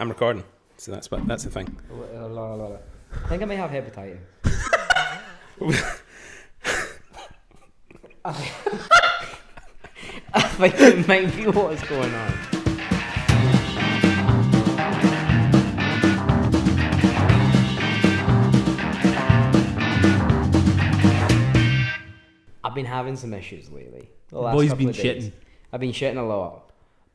I'm recording, so that's the thing. I think I may have hepatitis. I think it might be what's going on. I've been having some issues lately. The last Boy's couple been of days. shitting. I've been shitting a lot.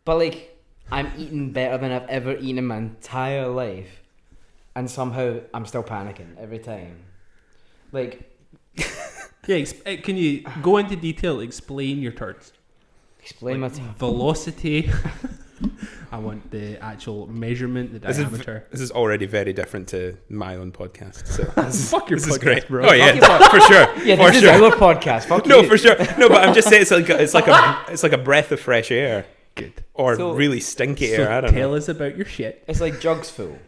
But like, I'm eating better than I've ever eaten in my entire life. And somehow I'm still panicking every time. Like... Yeah, can you go into detail, explain your turds? Explain like my turds. Velocity. I want the actual measurement, the diameter. This is already very different to my own podcast. So Fuck your this podcast, is great, bro. Oh yeah, for sure. Yeah, for this sure. is our podcast. Fuck No, you. for sure. No, but I'm just saying it's like a breath of fresh air. Good. Or So- really stinky So air. I don't tell know. us about your shit. It's like jugs full.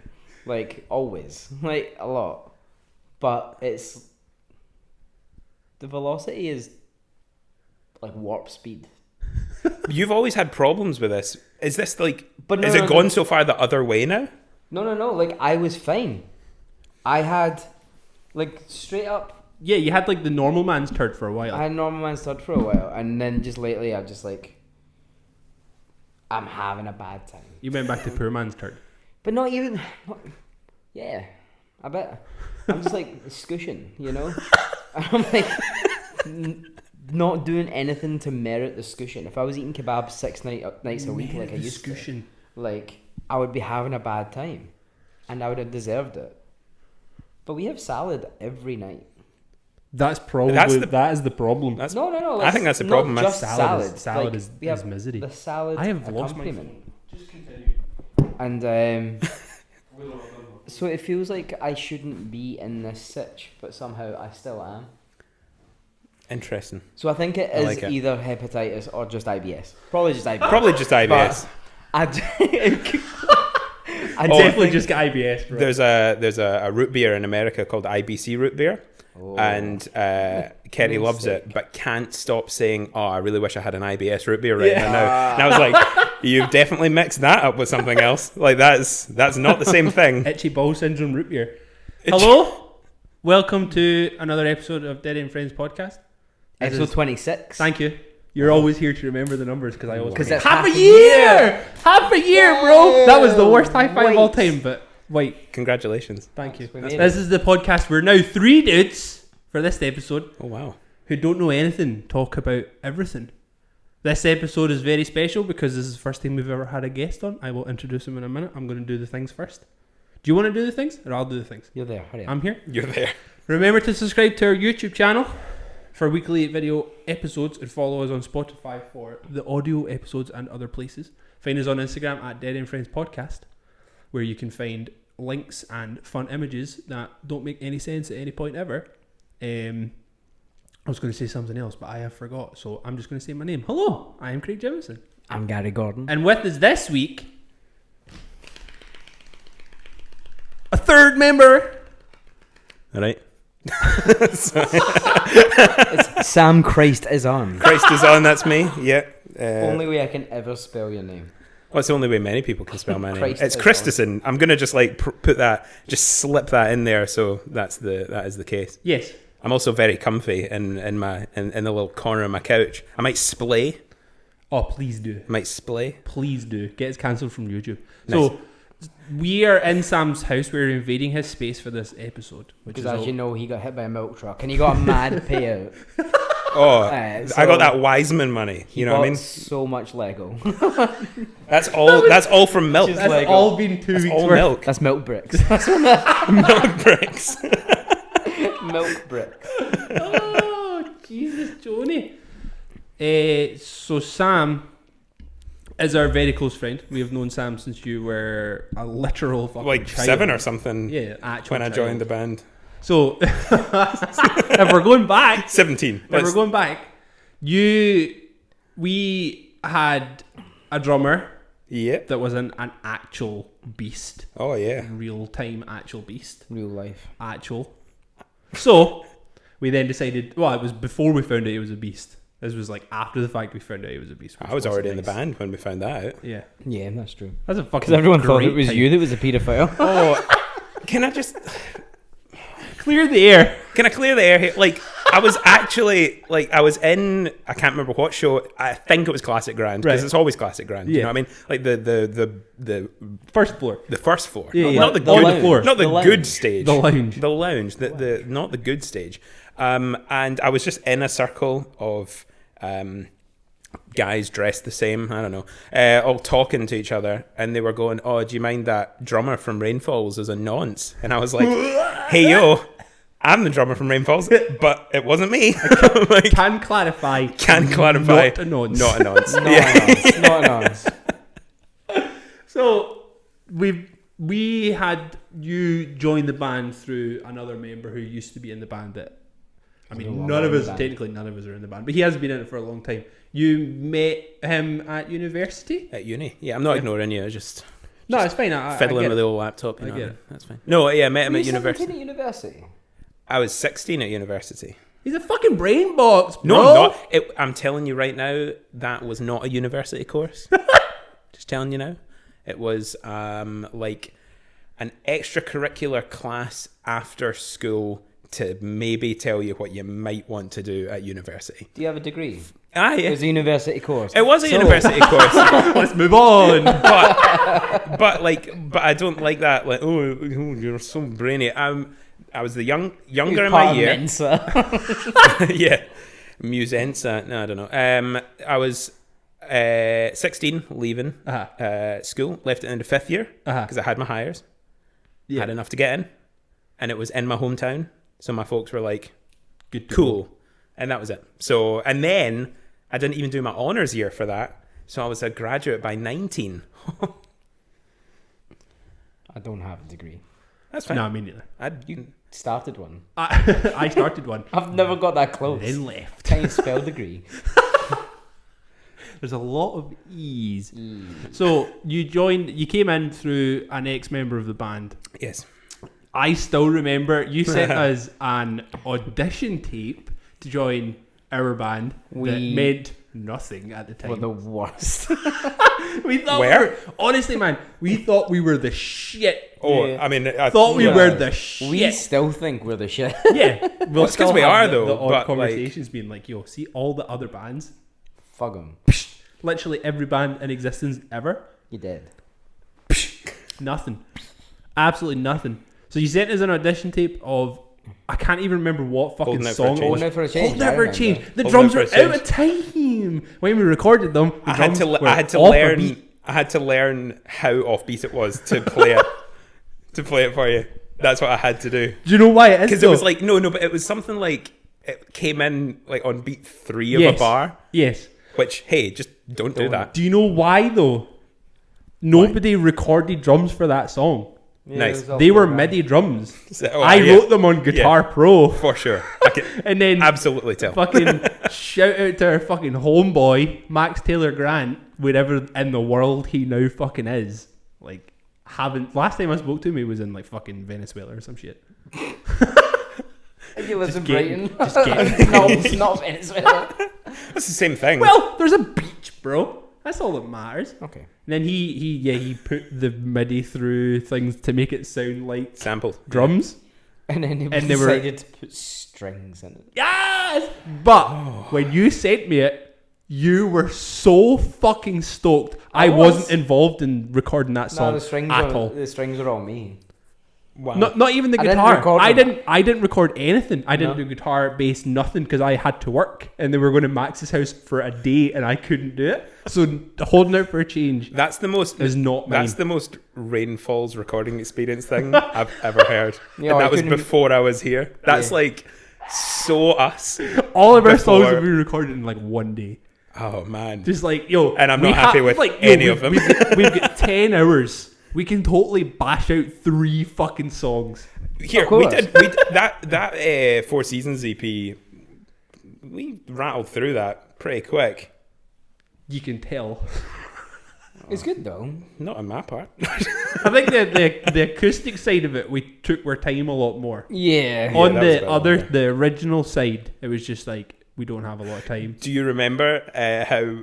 Like, always. Like, a lot. But it's... The velocity is like warp speed. You've always had problems with this. Is this like? But no, is no, it gone so far the other way now? No. Like, I was fine. I had, like, straight up... Yeah, you had like the normal man's turd for a while. I had normal man stud for a while. And then just lately, I've just like... I'm having a bad time. You went back to poor man's turd. But not even... yeah. I bet. I'm just like scushing, you know? I'm like... not doing anything to merit the scushing. If I was eating kebabs 6 nights a week like I used to, like, I would be having a bad time. And I would have deserved it. But we have salad every night. That's probably that is the problem. No. I think that's the problem. Not just Salad salad. is we have misery. The salad I have lost my accompaniment. Just continue. And so it feels like I shouldn't be in this sitch, but somehow I still am. Interesting. So I think it I is like it. either hepatitis or just IBS. Probably just IBS. Probably just IBS. I Definitely just get IBS, bro. There's a root beer in America called IBC root beer. Oh. And Kerry loves sick. it, but can't stop saying, "Oh, I really wish I had an IBS root beer right now." And I was like, "You've definitely mixed that up with something else. Like that's not the same thing." Itchy ball syndrome root beer. Hello, welcome to another episode of Dead End Friends podcast. Episode 26. Thank you. You're always here to remember the numbers because I always Because forget. that's half a year, bro. That was the worst high five of all time. But wait, Congratulations. thank you. We made This is the podcast. We're now 3 dudes for this episode Oh wow. who don't know anything talk about everything. This episode is very special because this is the first time we've ever had a guest on. I will introduce him in a minute. I'm going to do the things first. Do you want to do the things or I'll do the things? You're there. Hurry up. I'm here. You're there. Remember to subscribe to our YouTube channel for weekly video episodes and follow us on Spotify for the audio episodes and other places. Find us on Instagram at Dead End Friends Podcast, where you can find links and fun images that don't make any sense at any point ever. I was going to say something else, but I have forgot, so I'm just going to say my name. Hello, I am Craig Jemison. I'm Gary Gordon. And with us this week, a third member. All right. It's Sam Christ is on. Christ is on. That's me. Yeah. Only way I can ever spell your name. Well, it's the only way many people can spell my name. Christ It's is CHRISTISON. I'm gonna just like put that, just slip that in there, so that is the case. Yes. I'm also very comfy in the little corner of my couch. I might splay. Oh, please do. Please do. Get us cancelled from YouTube. Nice. So, we are in Sam's house. We're invading his space for this episode. Which Because is as you know, he got hit by a milk truck and he got a mad payout. Oh, So I got that Wiseman money. You know what I mean? So much Lego. That's all from milk. Just That's Lego. all been 2 That's weeks all worth. milk. That's milk bricks. That's what Milk bricks. milk bricks. Oh, Jesus, Joni. So, Sam is our very close friend. We have known Sam since you were a literal fucking Like child. 7 or something. Yeah, actual When I child. joined the band. So, if we're going back, 17. if we're going back, we had a drummer Yeah. that was an actual beast. Oh yeah. Real time actual beast. Real life. Actual. So, we then decided, well, it was before we found out he was a beast. This was like after the fact we found out he was a beast. I was already in the band when we found that out. Yeah. Yeah, that's true. That's a fucking Because everyone thought great it was time. you that was a paedophile. Oh, can I just Clear the air. can I clear the air here? Like, I was actually I was in, I can't remember what show. I think it was Classic Grand because Right. it's always Classic Grand. You know what I mean? Like the First floor. first floor, Yeah, yeah. not the The good lounge. floor, not the, The good lounge. stage, The lounge. the lounge, the not the good stage. And I was just in a circle of guys dressed the same. I don't know, all talking to each other, and they were going, "Oh, do you mind that drummer from Rainfalls is a nonce?" And I was like, "Hey, yo, I'm the drummer from Rainfalls, but it wasn't me." Like, Can clarify. can clarify, Not a nonce. not a nonce. Not Yeah. a not a nonce. So we had you join the band through another member who used to be in the band. That I No mean, longer none of in us the band. technically none of us are in the band, but he has been in it for a long time. You met him at university. At uni, yeah, I'm not ignoring you. I just No, it's fine. I fiddling get with it. the old laptop. You I know, get it. that's fine. No, yeah, I met him Were at you 17 university. at university? I was 16 at university. He's a fucking brain box, bro. No, I'm not. I'm telling you right now, that was not a university course. Just telling you now. It was like an extracurricular class after school to maybe tell you what you might want to do at university. Do you have a degree? Ah, It yeah. was a university course. It was a So- university course. Let's move on. but I don't like that. Like, oh, you're so brainy. I was the younger in my year. Mensa. Yeah, Musensa. No, I don't know. I was 16, leaving school. Left it in the 5th year because I had my hires. Yeah. Had enough to get in, and it was in my hometown. So my folks were like, Good to "Cool," and that was it. So, and then I didn't even do my honors year for that. So I was a graduate by 19. I don't have a degree. That's fine. No, me neither. You started one. I started one, I've never got that close. then left. Can you spell degree? There's a lot of E's. So you came in through an ex-member of the band. Yes. I still remember you sent us an audition tape to join our band that We- meant nothing at the time. Well, the worst. We thought Where? we were, honestly, man, we thought we were the shit. Oh, Yeah. I mean, I Thought we Yeah. were the shit. We still think we're the shit. Yeah, we'll it's 'cause still we have are, the though, odd but, like- conversations being like, yo, see all the other bands, Fuck them. literally every band in existence ever, You did. nothing, absolutely nothing. So you sent us an audition tape of, I can't even remember what fucking Holding Out for a song. Change. it was. Holding Out for a Change, Holding I Out for a remember. Change. The Holding drums Out were for a out of time when we recorded them. The I had drums to were I had to off a learn beat. I had to learn how offbeat it was to play it to play it for you. That's what I had to do. Do you know why it is? Because it though? was like no, but it was something like it came in like on beat 3 of Yes. a bar. Yes. Which hey, just don't do that. Do you know why though? Nobody recorded drums for that song. Nice. They were MIDI drums. So- oh, I yeah, wrote them on Guitar Pro. for sure. I can And then absolutely tell. fucking shout out to our fucking homeboy, Max Taylor Grant, wherever in the world he now fucking is. Like, last time I spoke to him, he was in like fucking Venezuela or some shit. You live in getting- Brighton. just getting- No, it's not Venezuela. That's the same thing. Well, there's a beach, bro. That's all that matters. Okay. And then he put the MIDI through things to make it sound like sampled drums. And then he And they were- decided to put strings in it. Yes! But when you sent me it, you were so fucking stoked. I was. wasn't involved in recording that No, song the strings at are all. the strings are all me. Wow. Not even the I didn't guitar. record I them. didn't record anything. I didn't No. do guitar, bass, nothing because I had to work and they were going to Max's house for a day and I couldn't do it. So holding out for a change That's the most is not mine. That's the most Rainfalls recording experience thing I've ever heard. Yeah, and I that was couldn't- before I was here. That's Yeah. like so us. All of our songs before- have been recorded in like one day. Oh man. Just like, yo. And I'm we not happy with any of them. We've got 10 hours. We can totally bash out 3 fucking songs. Here Of we course. did that 4 Seasons EP. We rattled through that pretty quick. You can tell. It's good though. Not on my part. I think the acoustic side of it, we took our time a lot more. Yeah. On that was the better, other, yeah. the original side, it was just like we don't have a lot of time. Do you remember how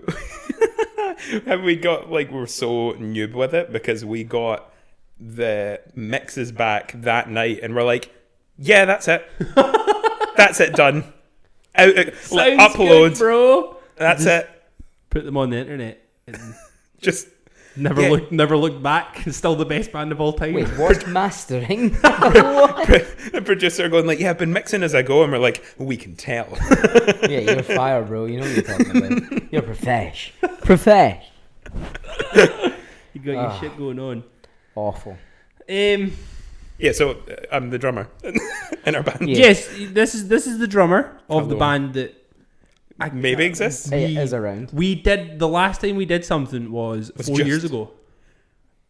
how we got we were so noob with it because we got the mixes back that night and we're like, yeah, that's it. That's it, done. Upload, good, bro. That's it. Put them on the internet and Just never look back. It's still the best band of all time. Wait, what's mastering? the producer going like, yeah, I've been mixing as I go, and we're like, we can tell. Yeah, you're fire, bro. You know what you're talking about. You're profesh. You got your shit going on. Awful. Yeah, so I'm the drummer in our band. Yeah. Yes, this is the drummer of the Hello. band that Maybe exists. It is around. we did. The last time we did something was 4 years just- ago.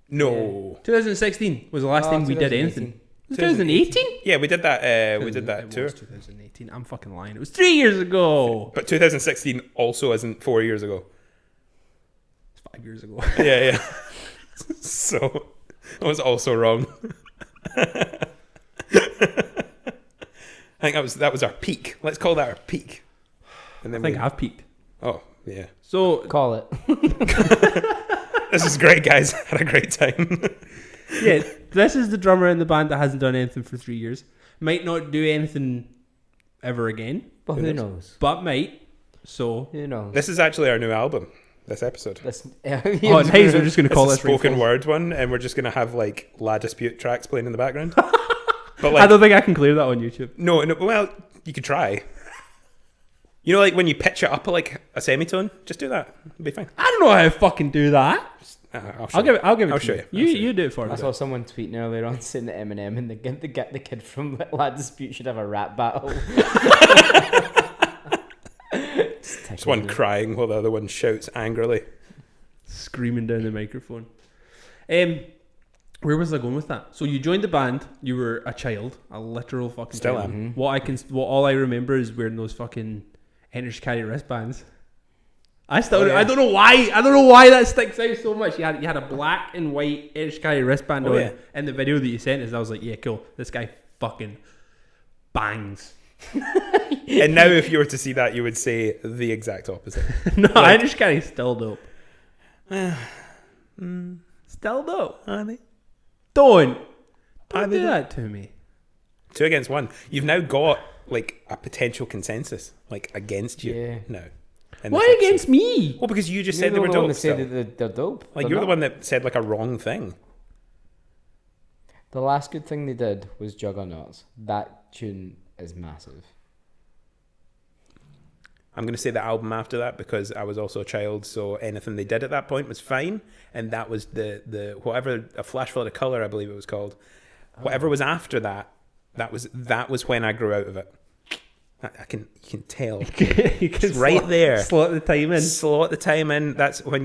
No. 2016 was the last time we did 2018. anything. 2018? Yeah, we did that. We did that It tour. was 2018. I'm fucking lying. It was 3 years ago. But 2016 also isn't 4 years ago. It's 5 years ago. Yeah. So I was also wrong. I think that was our peak. Let's call that our peak. And I then think I've peaked. Oh yeah. So Call it. This is great, guys. Had a great time. yeah, this is the drummer in the band that hasn't done anything for 3 years. Might not do anything ever again, But who knows? but might. So Who knows? This is actually our new album. This episode. This, oh, nice. We're just going to It's call a this spoken Rainfalls. word one, and we're just gonna have La Dispute tracks playing in the background. But I don't think I can clear that on YouTube. no, well, you could try. You know, like when you pitch it up like a semitone, just do that. It'll be fine. I don't know how to fucking do that. I'll show I'll give it. I'll give it. I'll to show you. you. You do it for me. I saw someone tweeting earlier on saying that Eminem and the kid from Lad Dispute should have a rap battle. Just one crying while the other one shouts angrily. Screaming down the microphone. Where was I going with that? So you joined the band. You were a child, a literal fucking Still child. am. What all I remember is wearing those fucking Enter Carry wristbands. I don't know why. I don't know why that sticks out so much. You had a black and white Enter Carry wristband on yeah. in the video that you sent us. I was like, yeah, cool. This guy fucking bangs. And now, if you were to see that, you would say the exact opposite. No, Like- Enter Carry's still dope. Still dope. Are they? Don't Are they do though? that to me. 2 against 1. You've now got like a potential consensus, like against you. Yeah. No. Why against me? Well, because you just You're said they were the one dope. that said still. that they're dope. Like They're you're the not. one that said like a wrong thing. The last good thing they did was Juggernauts. That tune is massive. I'm going to say the album after that because I was also a child, so anything they did at that point was fine, and that was the whatever, A Flash Flood of Colour, I believe it was called. Whatever was after that, that was when I grew out of it. You can tell. You can It's right there. Slot the time in. Slow at the time in. That's when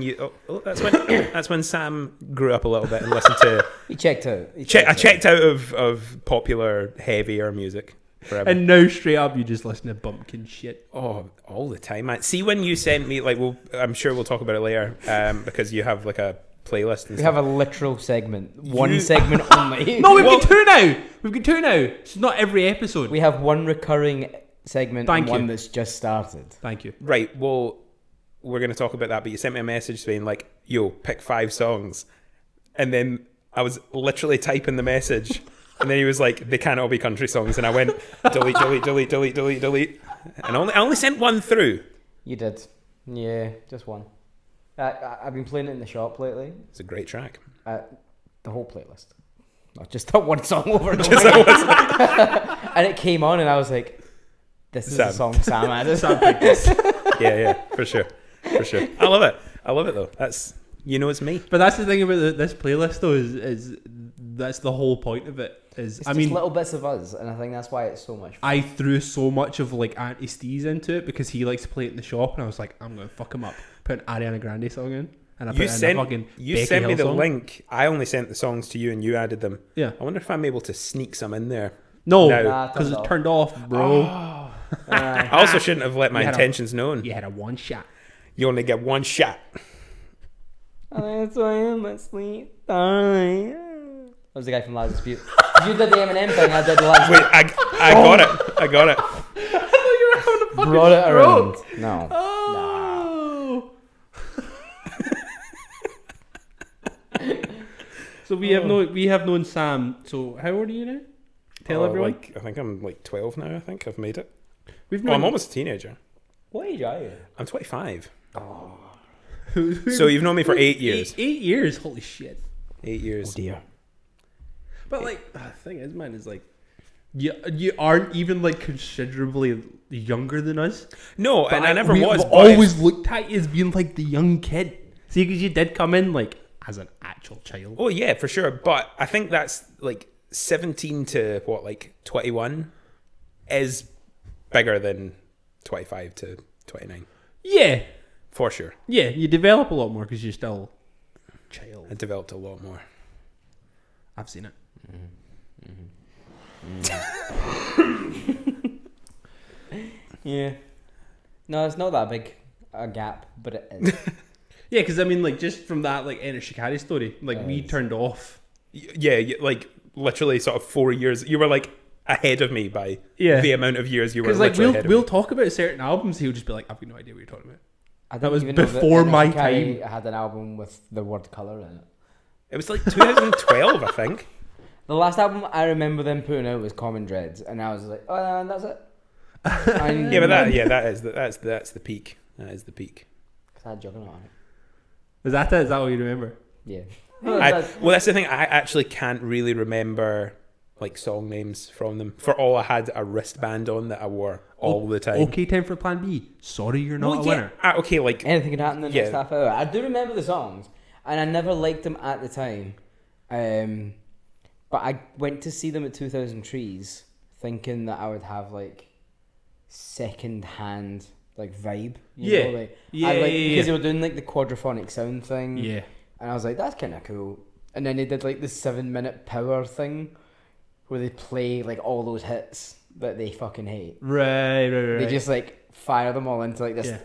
that's when Sam grew up a little bit and listened to. He checked out. I checked out of popular heavier music forever. And now straight up you just listen to bumpkin shit. Oh, all the time, man. See, when you sent me, like, I'm sure we'll talk about it later, because you have like a playlist. And We stuff. have a literal segment. One segment only. No, we've got two now. We've got two now. It's not every episode. We have one recurring segment Thank and one you. that's just started. Thank you. Right. Well, we're going to talk about that, but you sent me a message saying like, "Yo, pick 5 songs," and then I was literally typing the message, and then he was like, "They can't all be country songs," and I went, "Delete, delete, delete, delete, delete, delete," and I only sent one through. You did. Yeah, just one. I've been playing it in the shop lately. It's a great track. The whole playlist. Not just that one song over and Just over. that And it came on and I was like, this is Sam. the song Sam added. Yeah, for sure. I love it though. That's, it's me. But that's the thing about this playlist though is that's the whole point of it. Is It's I just mean little bits of us, and I think that's why it's so much fun. I threw so much of like Auntie Steez into it because he likes to play it in the shop, and I was like, I'm gonna fuck him up. Put an Ariana Grande song in, and I put in a fucking You Becky sent me Hill the song. link. I only sent the songs to you, and you added them. Yeah. I wonder if I'm able to sneak some in there. No, Nah, because turned it's turned off, bro. I also shouldn't have let my You had a- intentions known. You had a one shot. You only get one shot. That's why I'm asleep, darling. That was the guy from Last Dispute. You did the Eminem thing, I did the Last Wait, Dispute. I got it. I thought you were having a fucking Brought it around. stroke. No. Oh. So we have known Sam. So how old are you now? Tell everyone. Like, I think I'm like 12 now. I think I've made it. We've I'm almost a teenager. What age are you? I'm 25. Oh. So you've known me for 8 years. 8 years. Holy shit. 8 years. Oh dear. But like the thing is, man, is like you aren't even like considerably younger than us. No, But and I never we've was. but always looked at you as being like the young kid. See, because you did come in like as an actual child. Oh yeah, for sure. But I think that's like 17 to what, like 21 is bigger than 25 to 29. Yeah, For sure. yeah. You develop a lot more because you're still a child. I developed a lot more. I've seen it. Yeah. No, it's not that big a gap, but it is. Yeah, because I mean, like just from that like Enter Shikari story, like we turned off. Yeah, like literally sort of 4 years. You were like ahead of me by Yeah. the amount of years you were Because like literally ahead of we'll me. talk about certain albums, he'll just be like, I've got no idea what you're talking about. I That didn't was even know before that my Shikari had an album with the word colour in it. It was like 2012, I think. The last album I remember them putting out was Common Dreads, and I was like, oh, and that's it. And Yeah, but that's the peak. That is the peak. Cause I had Juggernaut on it. Is that it? Is that what you remember? Yeah. Well, that's the thing. I actually can't really remember like song names from them. For all, I had a wristband on that I wore all the time. Okay, time for Plan B. Sorry, you're not Well, a yeah. winner. Okay, like Anything can happen in the next Yeah. half hour. I do remember the songs, and I never liked them at the time. But I went to see them at 2000 Trees, thinking that I would have like second hand like vibe. Yeah. know, like, Yeah, I, like, yeah, because yeah. they were doing like the quadraphonic sound thing. Yeah. And I was like, that's kind of cool. And then they did like the 7-minute power thing, where they play like all those hits that they fucking hate. Right. They just like fire them all into like this. Yeah.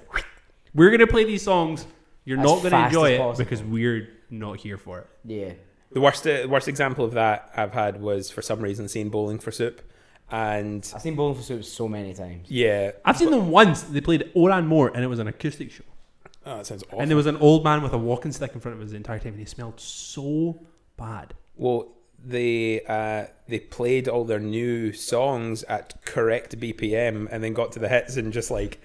We're gonna play these songs. You're As not gonna fast enjoy as it possible. because we're not here for it. Yeah. the worst example of that I've had was for some reason seeing Bowling for Soup, and I've seen Bowling for Soup so many times. yeah, I've seen them once. They played Oran Moore, and it was an acoustic show. oh, that sounds awful. And there was an old man with a walking stick in front of us the entire time, and he smelled so bad. Well, they played all their new songs at correct BPM, and then got to the hits and just like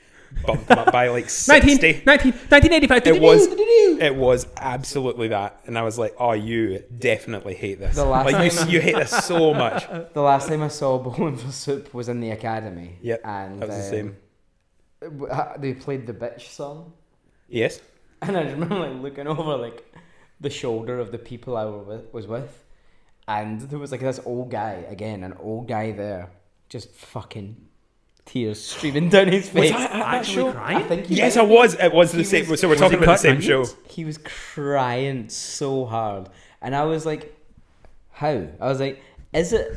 bumped them up by like 60. 1985. It was absolutely that, and I was like, "Oh, you definitely hate this. The last Like time- you hate this so much." The last time I saw Bowling for Soup was in the academy. Yep, And that was the same. They played the bitch song, Yes, and I just remember like looking over like the shoulder of the people I was with, and there was like this old guy there, just fucking tears streaming down his face. Was I at that Actually show? crying? I think he Yes, was. I was. It was the He same. was- So we're Was talking he about the cutting same show. onions? He was crying so hard, and I was like, "How?" I was like, "Is it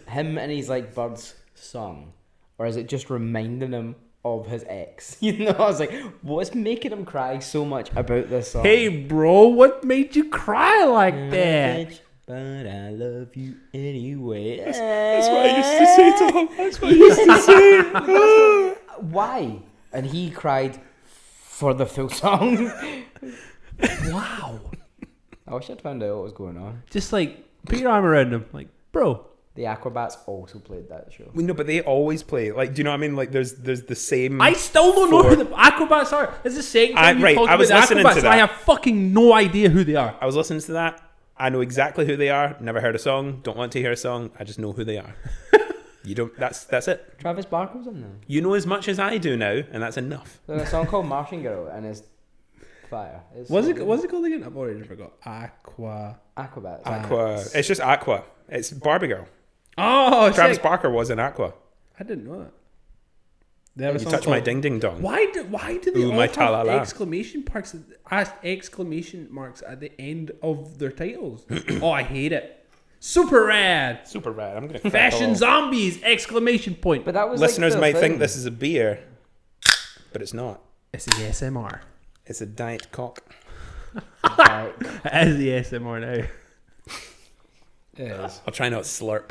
him and his like Birds song, or is it just reminding him of his ex?" You know, I was like, "What's making him cry so much about this song?" Hey, bro, what made you cry like that? But I love you anyway. That's what I used to say to him. That's what I used to say. Why? And he cried for the full song. Wow. I wish I'd found out what was going on. Just like put your arm around him, like, bro. The Aquabats also played that show. We know, but they always play. Like, do you know what I mean? Like, there's the same. I still don't know Four. who the Aquabats are. It's the second time you right, talked I about was the listening Aquabats, to and I that. have fucking no idea who they are. I was listening to that. I know exactly who they are. Never heard a song. Don't want to hear a song. I just know who they are. You don't. That's it. Travis Barker was in there. You know as much as I do now, and that's enough. There's a song called Martian Girl, and it's fire. It's What's so it good. called again? I've already forgot. Aquabats. Aqua. It's just Aqua. It's Barbie Girl. Oh, Travis sick. Barker was in Aqua. I didn't know that. They have a You song touch my called- ding ding dong. Why do they Ooh, all my have ta-la-la. exclamation marks at the end of their titles? Oh, I hate it. Super rad. Super rad. I'm gonna Fashion zombies! Exclamation point. But that was Listeners like might the think thing. this is a beer, but it's not. It's the ASMR. It's a diet cock. Like, It is the ASMR now. it is. I'll try not to slurp.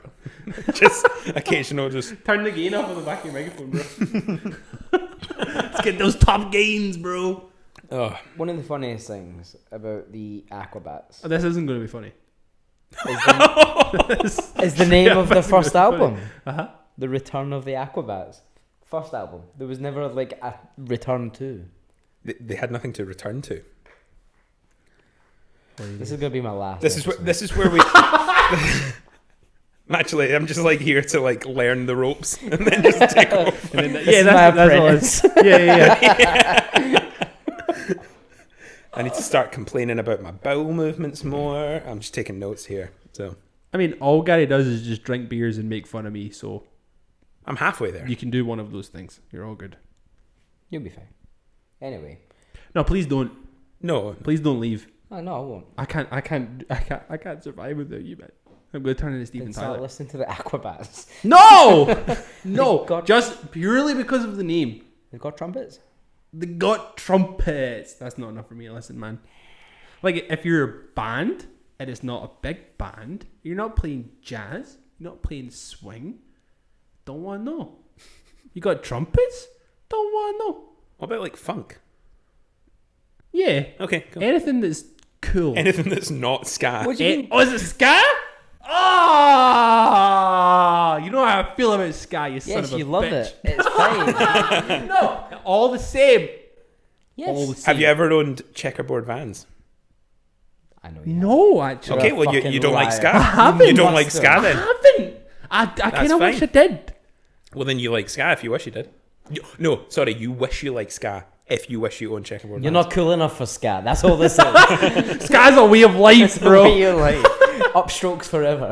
Just occasional. Just Turn the gain off on the back of your microphone, bro. Let's get those top gains, bro. Oh, One of the funniest things about the Aquabats Oh, this isn't going to be funny. is the name of the first album. Uh-huh. The Return of the Aquabats. First album. There was never like a return to. they had nothing to return to. This is gonna be my last. This is where we. Actually, I'm just like here to like learn the ropes and then just take off. And then, This is my apprentice. all it is. Yeah. I need to start complaining about my bowel movements more. I'm just taking notes here. So I mean, all Gary does is just drink beers and make fun of me, so I'm halfway there. you can do one of those things. You're all good. You'll be fine. Anyway. No, please don't. No, Please don't leave. Oh no, I won't. I can't survive without you, man. I'm going to turn into Steven Then start Tyler. listening to the Aquabats. No! No, God. just purely because of the name. They've got trumpets. They got trumpets. That's not enough for me to listen, man. Like, if you're a band and it's not a big band, you're not playing jazz, you're not playing swing, don't want to know. You got trumpets? Don't want to know. what about like funk? Yeah. Okay, cool. Anything that's cool. Anything that's not ska. What do you mean? Oh, is it ska? Ah! You know how I feel about ska, you son Yes, of a you love bitch. it. It's fine. No, all the same. Yes. All the same. Have you ever owned checkerboard vans? I know you. No, actually. Okay, a well you fucking don't like liar. ska. I haven't. You don't You like must ska have. then. haven't. I kind of wish I fine. did. Well then you like ska if you wish you did. No, sorry, you wish you like ska if you wish you own checkerboard You're vans. not cool enough for ska. That's all this is. Ska's a way of life, It's the bro. way you like. Upstrokes forever.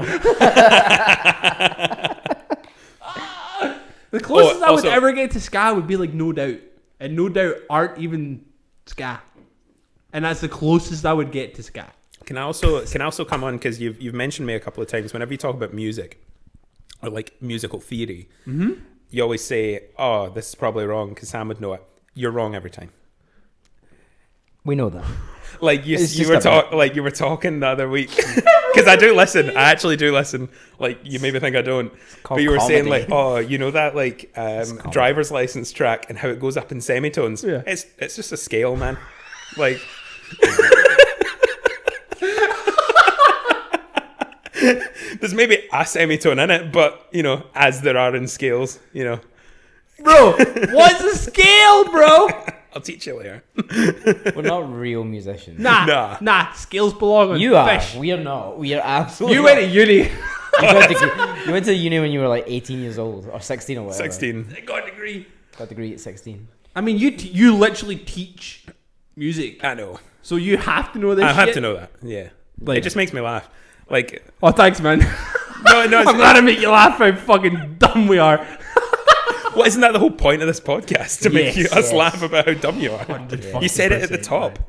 The closest I would also- ever get to ska would be like No Doubt. And No Doubt aren't even ska. And that's the closest I would get to ska. Can I also come on because you've mentioned me a couple of times whenever you talk about music or like musical theory, you always say, "Oh, this is probably wrong," because Sam would know it. You're wrong every time. We know that. Like you It's you just were talking the other week because I do listen. I actually do listen. Like you maybe think I don't, but called you were saying comedy. like, "Oh, you know that like comedy. driver's license track and how it goes up in semitones." Yeah. It's just a scale, man. Like. There's maybe a semitone in it, but you know, as there are in scales, you know. Bro, what's the scale, bro? I'll teach you later. We're not real musicians. Nah. Scales belong on You are. fish. We are not. We are absolutely. You went to uni. You went to uni when you were like 18 years old or 16 or whatever. 16. I got a degree. Got a degree at 16. I mean, you literally teach music, I know. so you have to know this. I have shit. to know that. Yeah. Like- It just makes me laugh. Like, Oh, thanks, man. no, I'm glad I make you laugh how fucking dumb we are. well, isn't that the whole point of this podcast? To make Yes, us yes. laugh about how dumb you are. Yeah. You said it at the 100%, top.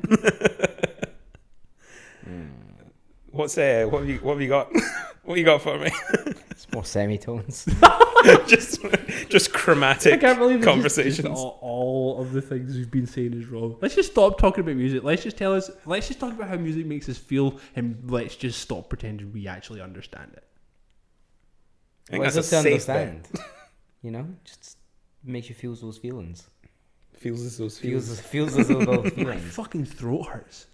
What have you got? What you got for me? It's more semitones. just chromatic I can't believe conversations. all of the things we've been saying is wrong. Let's just stop talking about music. Let's just talk about how music makes us feel, and let's just stop pretending we actually understand it. I think What is that's it a to safe bet. understand? You know, just makes you feel those feelings. Feels as those Feels as though those My feelings. fucking throat hurts.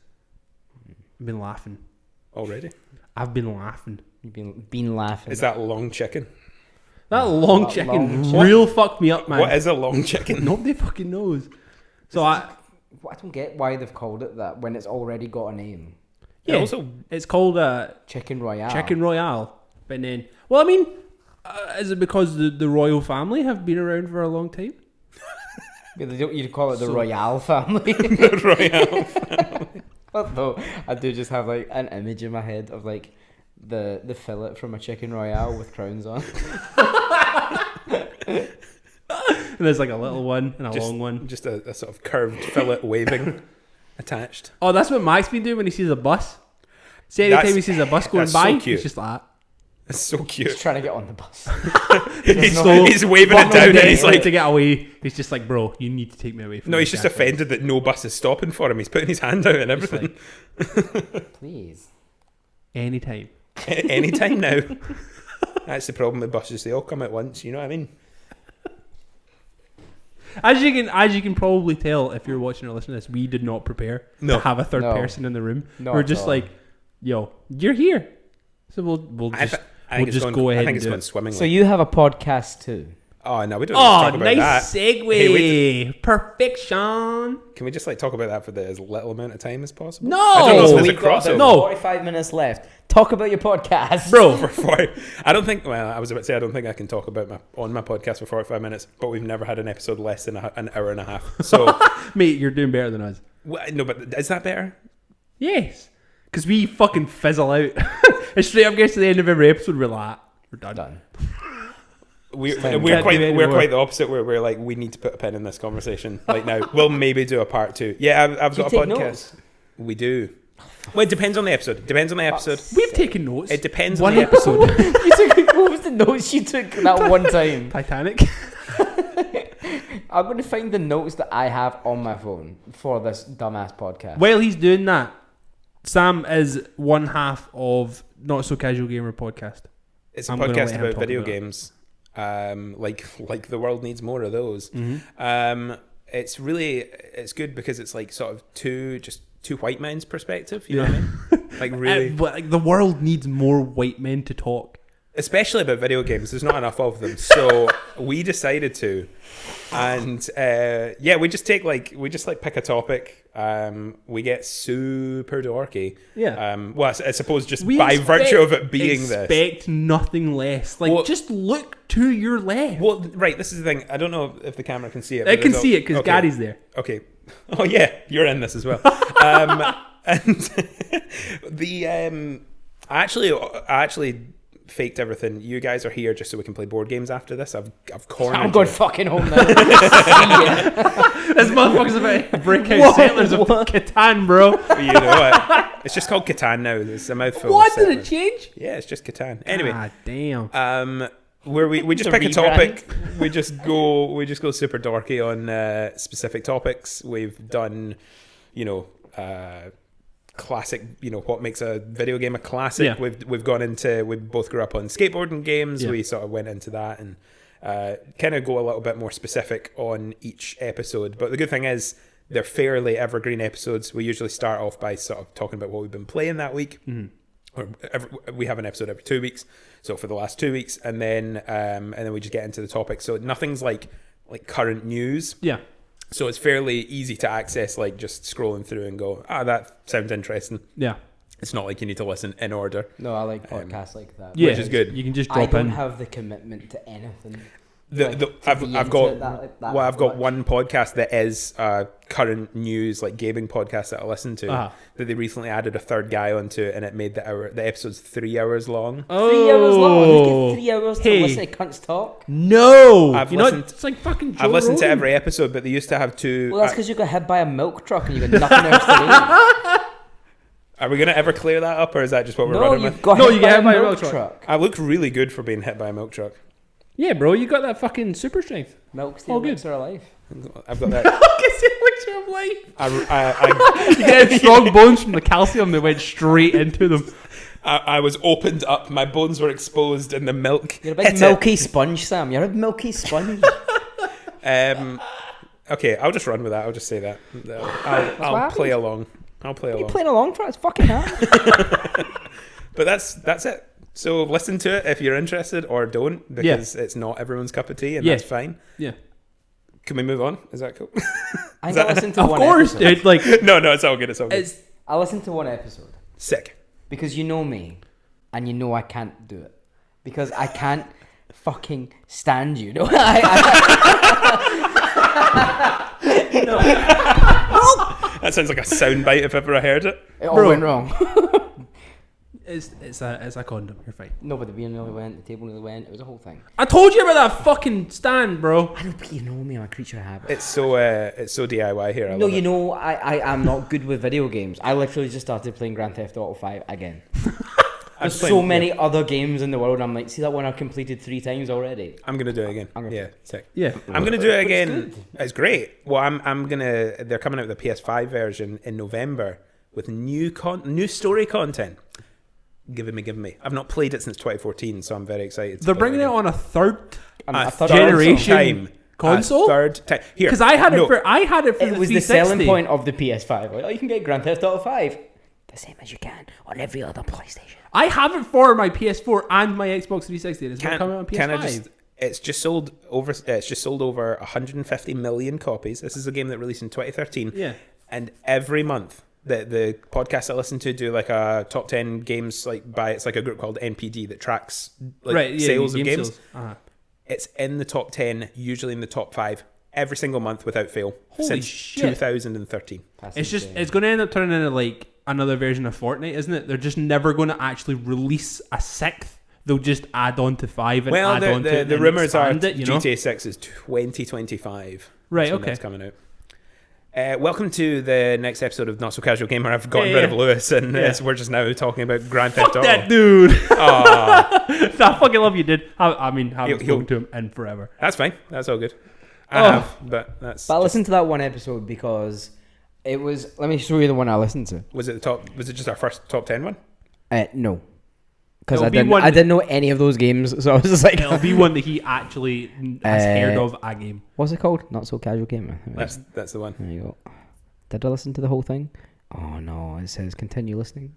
I've been laughing. already. I've been laughing. You've been laughing. Is that long chicken? That long That chicken long real fucked me up, man. What is a long chicken? Nobody fucking knows. So I don't get why they've called it that when it's already got a name. yeah, Also, it's called Chicken Royale. Chicken Royale. But then, well, I mean, is it because the royal family have been around for a long time? Yeah, they don't. You'd call it the So- Royale family. Royale. Although I do just have like an image in my head of like the fillet from a Chicken Royale with crowns on. And there's like a little one and a long one. Just a sort of curved fillet waving attached. Oh, that's what Mike's been doing when he sees a bus. See, anytime That's- he sees a bus going that's so by, cute. he's just like that. It's so Just cute. trying to get on the bus. He's, So- he's waving it Fuck down him, and he's like like, to get away. He's just like, bro, you need to take me away from no, this he's just guy." offended that no bus is stopping for him. He's putting his hand out and Just everything. like, Please. anytime. Anytime now. That's the problem with buses. They all come at once. You know what I mean? As you can probably tell if you're watching or listening to this, we did not prepare to have a third person in the room. We're just like, yo, you're here, so we'll just go ahead. I think and it's do going it. swimmingly. So you have a podcast too? Oh no, we don't. Talk about nice that. segue. Hey, Perfection. Can we just like talk about that for as little amount of time as possible? No! I don't know if there's a We've got crossover. No. 45 minutes left. Talk about your podcast, Bro, For 40. I don't think. Well, I was about to say I don't think I can talk about my podcast for 45 minutes. But we've never had an episode less than an hour and a half. So, mate, you're doing better than us. no, but is that better? Yes, because we fucking fizzle out. And straight up gets to the end of every episode, we're like, we're done. We're Can't do quite anymore. the opposite. We're like, we need to put a pin in this conversation. Like now, we'll maybe do a part 2. Yeah, I've got a take podcast. notes? We do. Well, it depends on the episode. We've taken notes. It depends One on the episode. What was the notes you took that one time? Titanic. I'm going to find the notes that I have on my phone for this dumbass podcast. While he's doing that, Sam is one half of Not So Casual Gamer podcast. It's a I'm gonna let podcast him about talk video about it. games. Like the world needs more of those. Mm-hmm. It's good because it's like sort of two white men's perspective. You know what I mean? Like really, But like, the world needs more white men to talk. especially about video games. There's not enough of them, so we decided to, and we just pick a topic. We get super dorky. Yeah. Well, I suppose just We by expect- virtue of it being this. expect nothing less. Like, Well- just look to your left. Well, right. This is the thing. I don't know if the camera can see it. I but can there's see it because okay. Gary's there. Okay. Oh yeah, you're in this as well. And the I actually faked everything. You guys are here just so we can play board games after this. I've cornered. I'm going you. fucking home now. This motherfucker's about to break out settlers of Catan, bro. You know what? It's just called Catan now. It's a mouthful. What of did it settlers. change? Yeah, it's just Catan. Anyway, Ah, damn. where we just The pick a rebrand. topic. We just go super dorky on specific topics. We've done, classic. What makes a video game a classic? Yeah. We've gone into. We both grew up on skateboarding games. Yeah. We sort of went into that and kind of go a little bit more specific on each episode. But the good thing is they're fairly evergreen episodes. We usually start off by sort of talking about what we've been playing that week. Mm-hmm. Or we have an episode every 2 weeks, so for the last 2 weeks, and then we just get into the topic. So nothing's like current news. Yeah. So it's fairly easy to access, like just scrolling through and go, that sounds interesting. Yeah. It's not like you need to listen in order. No, I like podcasts like that. Yeah. Which is good. You can just I drop don't in. have the commitment to anything. I've got one podcast that is current news, like gaming podcast that I listen to. Uh-huh. That they recently added a third guy onto it, and it made the episode's 3 hours long. 3 hours long. Who Oh. gets 3 hours Hey. to listen to cunts talk? No. I've you know, listened- it's like fucking Joe I've listened to Rogan. every episode, but they used to have two. Well, that's because you got hit by a milk truck and you got nothing else to do. Are we going to ever clear that up, or is that just what we're No, running you with? got No, hit you by get a hit by a milk milk truck. I look really good for being hit by a milk truck. Yeah, bro, you got that fucking super strength. Milk's the All good. elixir of life. I've got that. It's the elixir of life. I You get strong bones from the calcium that went straight into them. I was opened up. My bones were exposed, and the milk. You're a big hit milky sponge, Sam. You're a milky sponge. it. Okay, I'll just run with that. I'll just say that. I'll what play along. I'll play What are you along. playing along for? It's fucking hard. But that's it. So listen to it if you're interested, or don't, because it's not everyone's cup of tea, and Yeah. that's fine. Yeah. Can we move on? Is that cool? I think I listened to Of one course, episode. dude. Like, No, it's all good. It's all good. it's I listened to one episode Sick. because you know me, and you know I can't do it because I can't fucking stand you. No, That sounds like a soundbite if ever I heard it. it all Bro. went wrong. it's a condom. You're fine. No, but the beer nearly went, the table nearly went. It was a whole thing. I told you about that fucking stand, bro. I know, but you know me. I'm a creature of habit. It's so DIY here. I No, love you it. know, I am not good with video games. I literally just started playing Grand Theft Auto 5 again. I'm There's playing- so many other games in the world. I'm like, see that one I've completed 3 times already. I'm gonna do it again. I'm gonna- Yeah, sick. Yeah. I'm gonna do it But it's again. good. It's great. Well, they're coming out with the PS5 version in November with new story content. Give me. I've not played it since 2014, so I'm very excited. They're bringing it on a third I thought generation. time. console. Third time here Because I had it for It the was the 360. selling point of the PS5. Like, oh, you can get Grand Theft Auto 5 the same as you can on every other PlayStation. I have it for my PS4 and my Xbox 360. It's not coming on PS5. Can I just? It's just sold over 150 million copies. This is a game that released in 2013. Yeah. And every month, the podcast I listen to do like a top 10 games it's like a group called NPD that tracks sales of games. Sales. Uh-huh. It's in the top 10, usually in the top 5, every single month without fail Holy since shit. 2013. It's going to end up turning into like another version of Fortnite, isn't it? They're just never going to actually release a sixth. They'll just add on to 5 and add on to it. The rumors are GTA GTA 6 is 2025. Right, That's when okay. that's coming out. Welcome to the next episode of Not So Casual Gamer. I've gotten rid of Lewis, and we're just now talking about Grand Theft Auto. That dude! Aw. I fucking love you, dude. I mean, haven't spoken to him in forever. That's fine. That's all good. I have, but that's. But I listened to that one episode because it was. Let me show you the one I listened to. Was it the top? Was it just our first top 10 one? No. Because It'll I be didn't, one I didn't know any of those games, so I was just like, It'll be one that he actually has heard of a game. what's it called? Not So Casual Gamer. That's the one. There you go. Did I listen to the whole thing? Oh no, it says continue listening.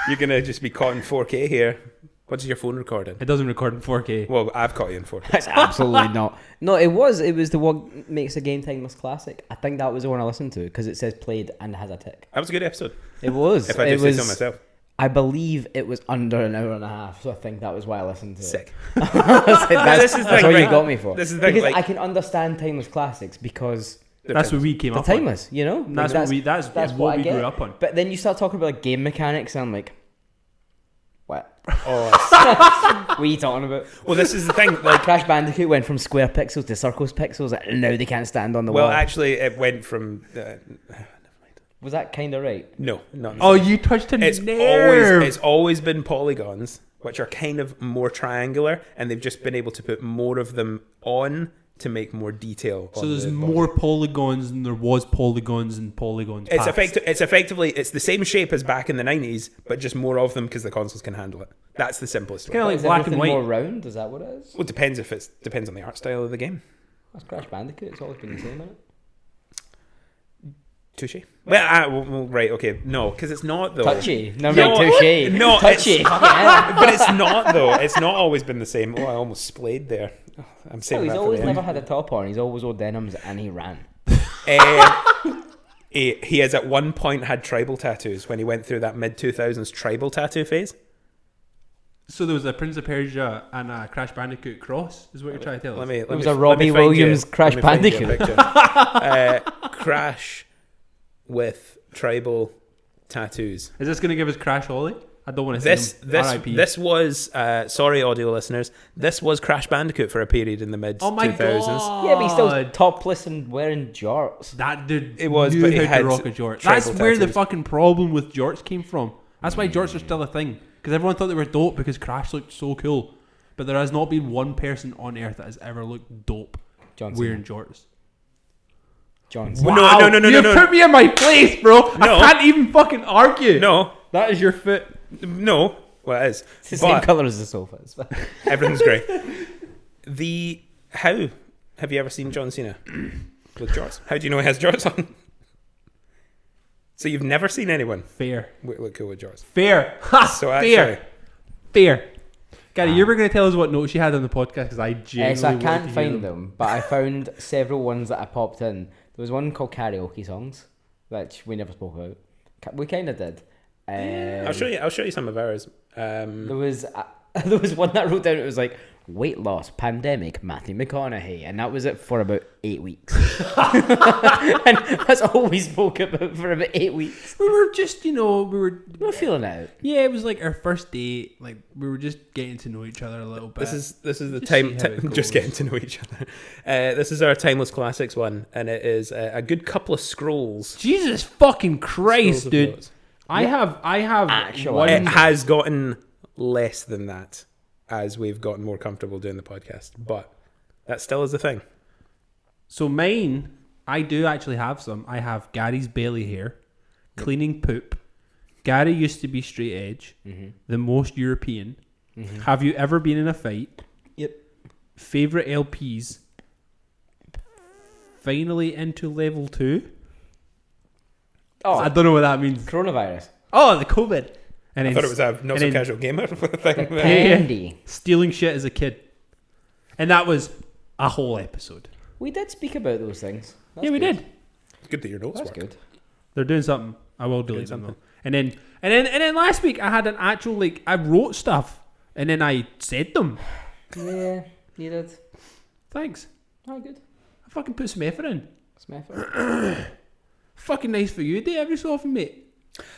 You're gonna just be caught in 4K here. What's your phone recording? It doesn't record in 4K. Well, I've caught you in 4K. That's absolutely not. No, it was the one makes a game timeless classic. I think that was the one I listened to because it says played and has a tick. That was a good episode. It was. If I do say so myself. I believe it was under an hour and a half, so I think that was why I listened to Sick. it. That's is the what thing, you right? got me for. This is the thing, because like- I can understand timeless classics because That's what we came they're up on. timeless, you know. That's what we grew up on. But then you start talking about like game mechanics, and I'm like, what? Oh, What are you talking about? well, this is the thing. Like, Crash Bandicoot went from square pixels to circles pixels, and now they can't stand on the well, wall. actually, it went from. Was that kind of right? No, not. Oh, you touched a nerve. It's always been polygons, which are kind of more triangular, and they've just been able to put more of them on to make more detail. So on there's the more polygons than there was polygons and polygons. It's past. effectively the same shape as back in the 90s, but just more of them because the consoles can handle it. That's the simplest way. Kinda like Is black and everything white. more round? Is that what it is? Well, it depends on the art style of the game. That's Crash Bandicoot. It's always been the same, isn't it? Touche. Well, right, okay, no, because it's not though. Touchy. No, No, touchy. no, touchy. But it's not though. It's not always been the same. Oh, I almost splayed there. Oh, I'm No, saying he's that always for the never had a top on. He's always wore denims, and he ran. end. He has at one point had tribal tattoos when he went through that mid 2000s tribal tattoo phase. So there was a Prince of Persia and a Crash Bandicoot cross, is what you're trying to tell us. It was a Robbie Williams Crash Bandicoot. Crash with tribal tattoos. Is this going to give us Crash Ollie? I don't want to see him. R.I.P. This was sorry, audio listeners. This was Crash Bandicoot for a period in the mid 2000s. Oh my god! Yeah, but he's still topless and wearing jorts. That dude It was, knew but he how had to rock a jort. tribal That's where the tattoos. fucking problem with jorts came from. That's why jorts are still a thing. Because everyone thought they were dope because Crash looked so cool. But there has not been one person on earth that has ever looked dope John wearing jorts. John Well, Wow, no. You put me in my place, bro. No. I can't even fucking argue. No, That is your foot. no. Well, it is. It's the same But colour as the sofa. It's fine. everything's great. How have you ever seen John Cena with jorts? How do you know he has jorts on? So you've never seen anyone Fair. look cool with jorts. Fair. Ha! So Fair. actually, Fair. Gary, you were going to tell us what notes you had on the podcast because I genuinely So I wanted can't to hear find them, but I found several ones that I popped in. There was one called karaoke songs, which we never spoke about. We kind of did. I'll show you some of ours. There was one that I wrote down. It was like weight loss, pandemic, Matthew McConaughey, and that was it for about 8 weeks. And that's all we spoke about for about 8 weeks. We were just, we were We're feeling it out. Yeah, it was like our first date. Like we were just getting to know each other a little bit. This is the Just time see how it just goes. getting to know each other. This is our timeless classics one, and it is a good couple of scrolls. Jesus fucking Christ, Scrolls of dude. notes. I have Actually. one. It has gotten less than that as we've gotten more comfortable doing the podcast, but that still is the thing. So mine, I do actually have some. I have Gary's belly hair, cleaning poop. Gary used to be straight edge, the most European. Have you ever been in a fight? Yep. favorite LPs finally into level 2. Oh, I don't know what that means. coronavirus. Oh, the COVID. And I thought it was a not so then- casual gamer thing. Yeah. Candy. stealing shit as a kid. And that was a whole episode. We did speak about those things. That's yeah, we good. did. It's good that your notes That's work. good. They're doing something. I will Doing delete them though. something. And then last week I had an actual I wrote stuff and then I said them. Yeah, you did. Thanks. Oh, good. I fucking put some effort in. It's my effort. Fucking nice for you, Dave, every so often, mate.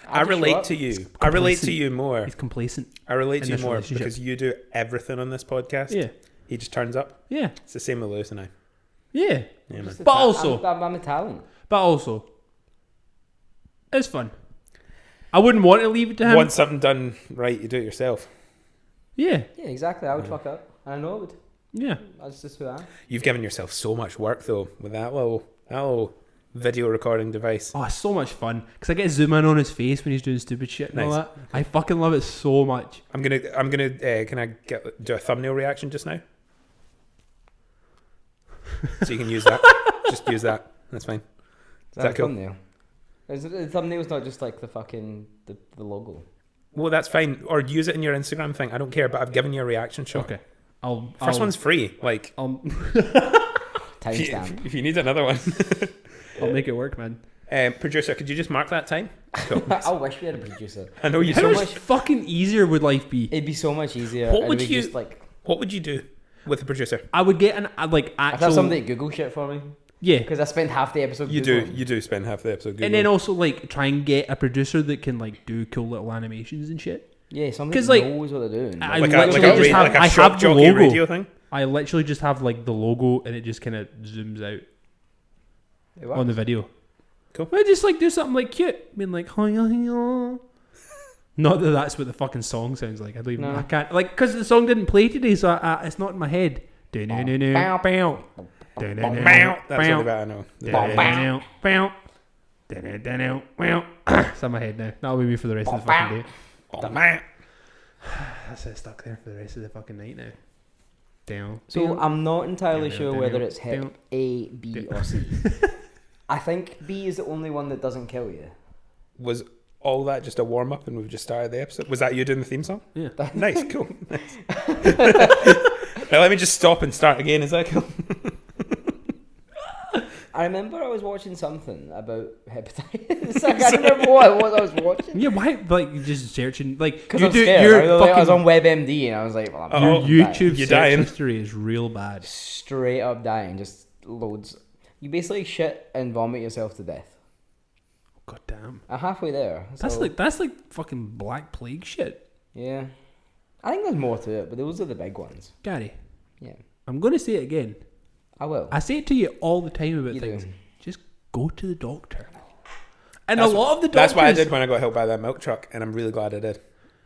I just relate shut to up. you. I relate to you more. He's complacent. I relate in to you this more relationship. because you do everything on this podcast. Yeah. He just turns up. Yeah. It's the same with Lewis and I. Yeah. Yeah, man. But also- I'm Italian. But also, it's fun. I wouldn't want to leave it to him. Want something done right, you do it yourself. Yeah. Yeah, exactly. I would fuck up. I know I would. Yeah. That's just who I am. You've given yourself so much work though with that little video recording device. Oh, it's so much fun because I get to zoom in on his face when he's doing stupid shit and all Nice. that. I fucking love it so much. I'm gonna. Can I do a thumbnail reaction just now? So you can use that. Just use that. That's fine. Is that cool? Thumbnail? The thumbnail's not just like the fucking the logo. Well, that's fine. Or use it in your Instagram thing. I don't care. But I've given you a reaction shot. Okay. First one's free. Like Timestamp. if you need another one. I'll make it work, man. Producer, could you just mark that time? Cool. I wish we had a producer. I know you. How so much much- fucking easier would life be? It'd be so much easier. What and would we you- just like? What would you do with a producer? I would get an I'd actual. have somebody to Google shit for me Yeah. because I spent half the episode. You Googling. do spend half the episode Googling. And then also try and get a producer that can do cool little animations and shit. Yeah, somebody 'Cause, knows what they're doing. I like literally a just have- like a I shock have the jockey logo. radio thing. I literally just have the logo and it just kind of zooms out It on the works. video. Cool. I just do something cute, being hiya hiya. Not that that's what the fucking song sounds like. I don't even. No. I can't because the song didn't play today, so it's not in my head. Bow, Bow, bow. That's really bad. I know. It's in my head now. That'll be me for the rest of the fucking day. That's it, stuck there for the rest of the fucking night now. Down. So I'm not entirely Down, sure down, whether down, it's hip down. A, B, or C. I think B is the only one that doesn't kill you. Was all that just a warm up and we've just started the episode? Was that you doing the theme song? Yeah. Nice, cool. Nice. Now let me just stop and start again. Is that cool? I remember I was watching something about hepatitis. I can't remember what it was I was watching. Yeah, why? You just searching Because you I'm do. scared. Your I was on fucking WebMD and I was like, well, I'm Oh, fucking your dying. YouTube You're search dying. history is real bad. Straight up dying, just loads. You basically shit and vomit yourself to death. God damn. I'm halfway there. That's so, that's fucking Black Plague shit, yeah. I think there's more to it, but those are the big ones. Gary. Yeah, I'm gonna say it again. I will. I say it to you all the time about You things. do. Just go to the doctor. And That's a lot of the doctors. That's what I did when I got help by that milk truck, and I'm really glad I did.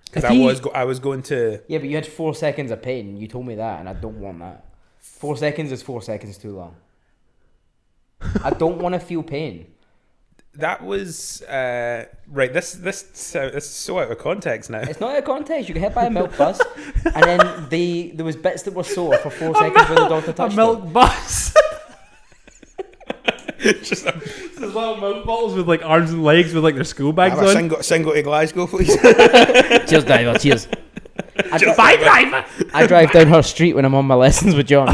Because If I he- was going to. Yeah, but you had 4 seconds of pain. You told me that, and I don't want that. 4 seconds is 4 seconds too long. I don't want to feel pain. That was right. This is so out of context now. It's not out of context. You get hit by a milk bus, and then there was bits that were sore for 4 seconds when the doctor a touched milk it. bus. Just a, There's little milk bottles with arms and legs with their school bags on. single to Glasgow, please. Cheers, driver. Cheers. Bye, driver. I drive down her street when I'm on my lessons with John.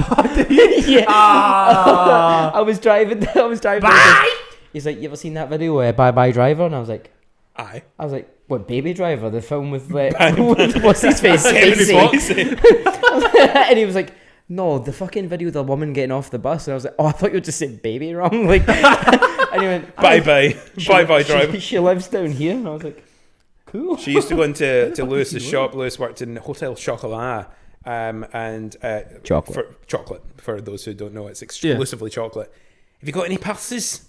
Yeah. I was driving. Bye. He's like, "You ever seen that video? Bye Bye Driver?" And I was like, Aye. "What, Baby Driver? The film with what's his face? Henry Spacey." Spacey. And he was like, "No, the fucking video of the woman getting off the bus." And I was like, "Oh, I thought you were just saying baby wrong." And he went, Bye bye driver. She lives down here, and I was like, "Cool." She used to go into Lewis's shop. Lewis worked in Hotel Chocolat, and Chocolate. For those who don't know, it's exclusively chocolate. Have you got any pulses?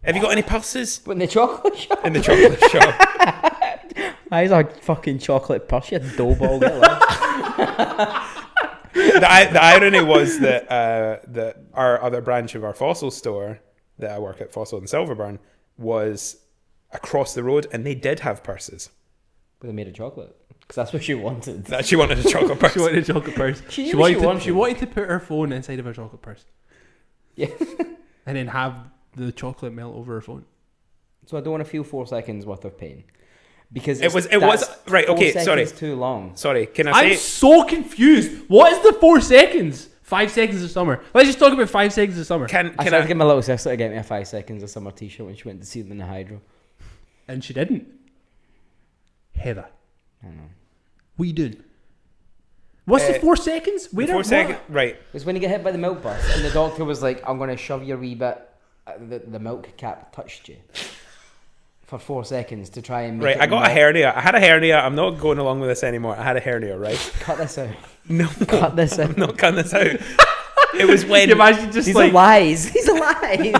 Have you got any pulses But in the chocolate shop, in the chocolate shop? I a fucking chocolate purse, you dough ball. Get lost. The irony was that that our other branch of our fossil store that I work at, Fossil in Silverburn, was across the road, and they did have purses. Because I made a chocolate. Because that's what she wanted. That she wanted a chocolate purse. She wanted a chocolate purse. She knew what she wanted. She wanted to put her phone inside of her chocolate purse. Yeah. And then have the chocolate melt over her phone. So I don't want to feel 4 seconds worth of pain. Because It was right. 4 Okay, seconds sorry. too long. Sorry. Can I I'm say? so confused. What is the 4 seconds? 5 seconds of summer. Let's just talk about 5 seconds of summer. I Can tried to I? get my little sister to get me a 5 seconds of summer t-shirt when she went to see them in the hydro. And she didn't. Heather, I don't know. what are you doing? What's the 4 seconds? Wait, 4 seconds. Right. It's when you get hit by the milk bus and the doctor was like, I'm going to shove your wee bit, the milk cap touched you. For 4 seconds to try and make Right. it I got a melt. hernia. I had a hernia. I'm not going along with this anymore. I had a hernia. Right. Cut this out. No. Cut this out. I'm not cutting this out. It was when. You imagine just These like are lies. These are lies.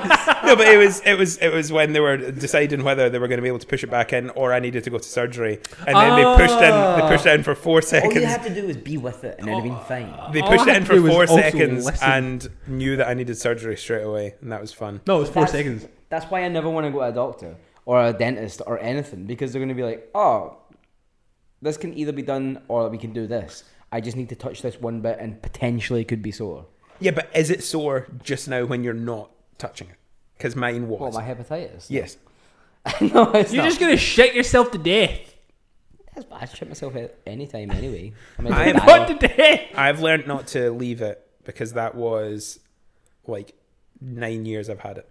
No, but it was when they were deciding whether they were going to be able to push it back in or I needed to go to surgery, and then they pushed it in for 4 All seconds. you had to do was be with it and it'd have been fine. They All pushed I it had in to for do was 4 also seconds listen. and knew that I needed surgery straight away, and that was fun. no, it was 4 That's- seconds. That's why I never want to go to a doctor or a dentist or anything, because they're going to be like, oh, this can either be done or we can do this. I just need to touch this one bit and potentially it could be sore. Yeah, but is it sore just now when you're not touching it? Because mine was. What, my hepatitis? Yes. No, it's You're not. just gonna shit yourself to death. That's bad. I shit myself at any time anyway. I mean, I'm die. What to death? I've learned not to leave it because that was like 9 years I've had it.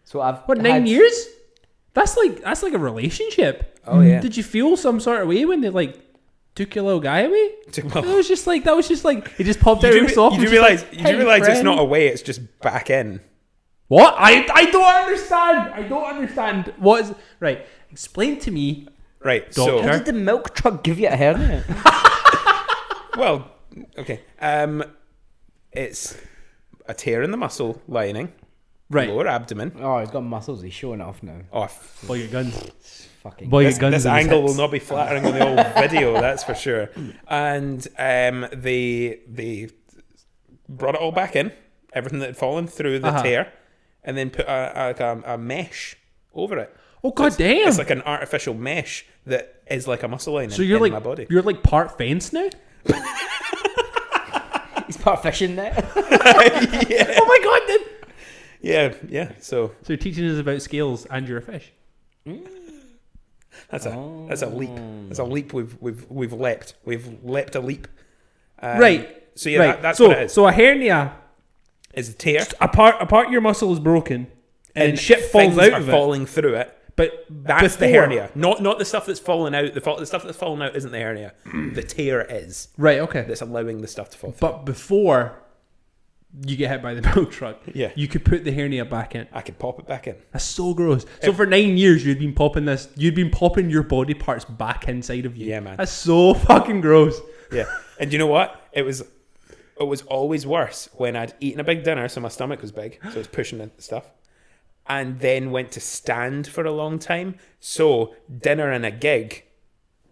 So I've What, 9 years? That's like a relationship. Oh, yeah. Did you feel some sort of way when they like took your little guy away? That was just like he just popped out of his office. You do realize it's not away, it's just back in. What? I don't understand. I don't understand. What is right? Explain to me. Right, How so did the milk truck give you a hernia? well, okay. It's a tear in the muscle lining, Right. lower abdomen. Oh, he's got muscles. He's showing off now. Oh, Boy, your guns. Fucking. Boy, your this guns. in his angle hips. will not be flattering on the old video, that's for sure. And they brought it all back in, everything that had fallen through the tear, and then put a mesh over it. Oh god damn! It's like an artificial mesh that is like a muscle lining So you're in like my body. you're like part fence now. He's part fishing net. Yeah. Oh my god! Then. Yeah. So So you're teaching us about scales and you're a fish. that's a leap. That's a leap we've leapt. We've leapt a leap. Right. So yeah, Right. that's so, what it is. So a hernia, Is the tear a part of your muscle is broken, and shit falls things out are of it. falling through it. But That's the before- hernia. Not the stuff that's falling out. The stuff that's falling out isn't the hernia. The tear is. Right. Okay. That's allowing the stuff to fall through. But before you get hit by the milk truck, Yeah. you could put the hernia back in. I could pop it back in. That's so gross. So for 9 years, you'd been popping your body parts back inside of you. Yeah, man. That's so fucking gross. Yeah. And you know what? It was always worse when I'd eaten a big dinner, so my stomach was big, so it was pushing the stuff, and then went to stand for a long time. So dinner and a gig,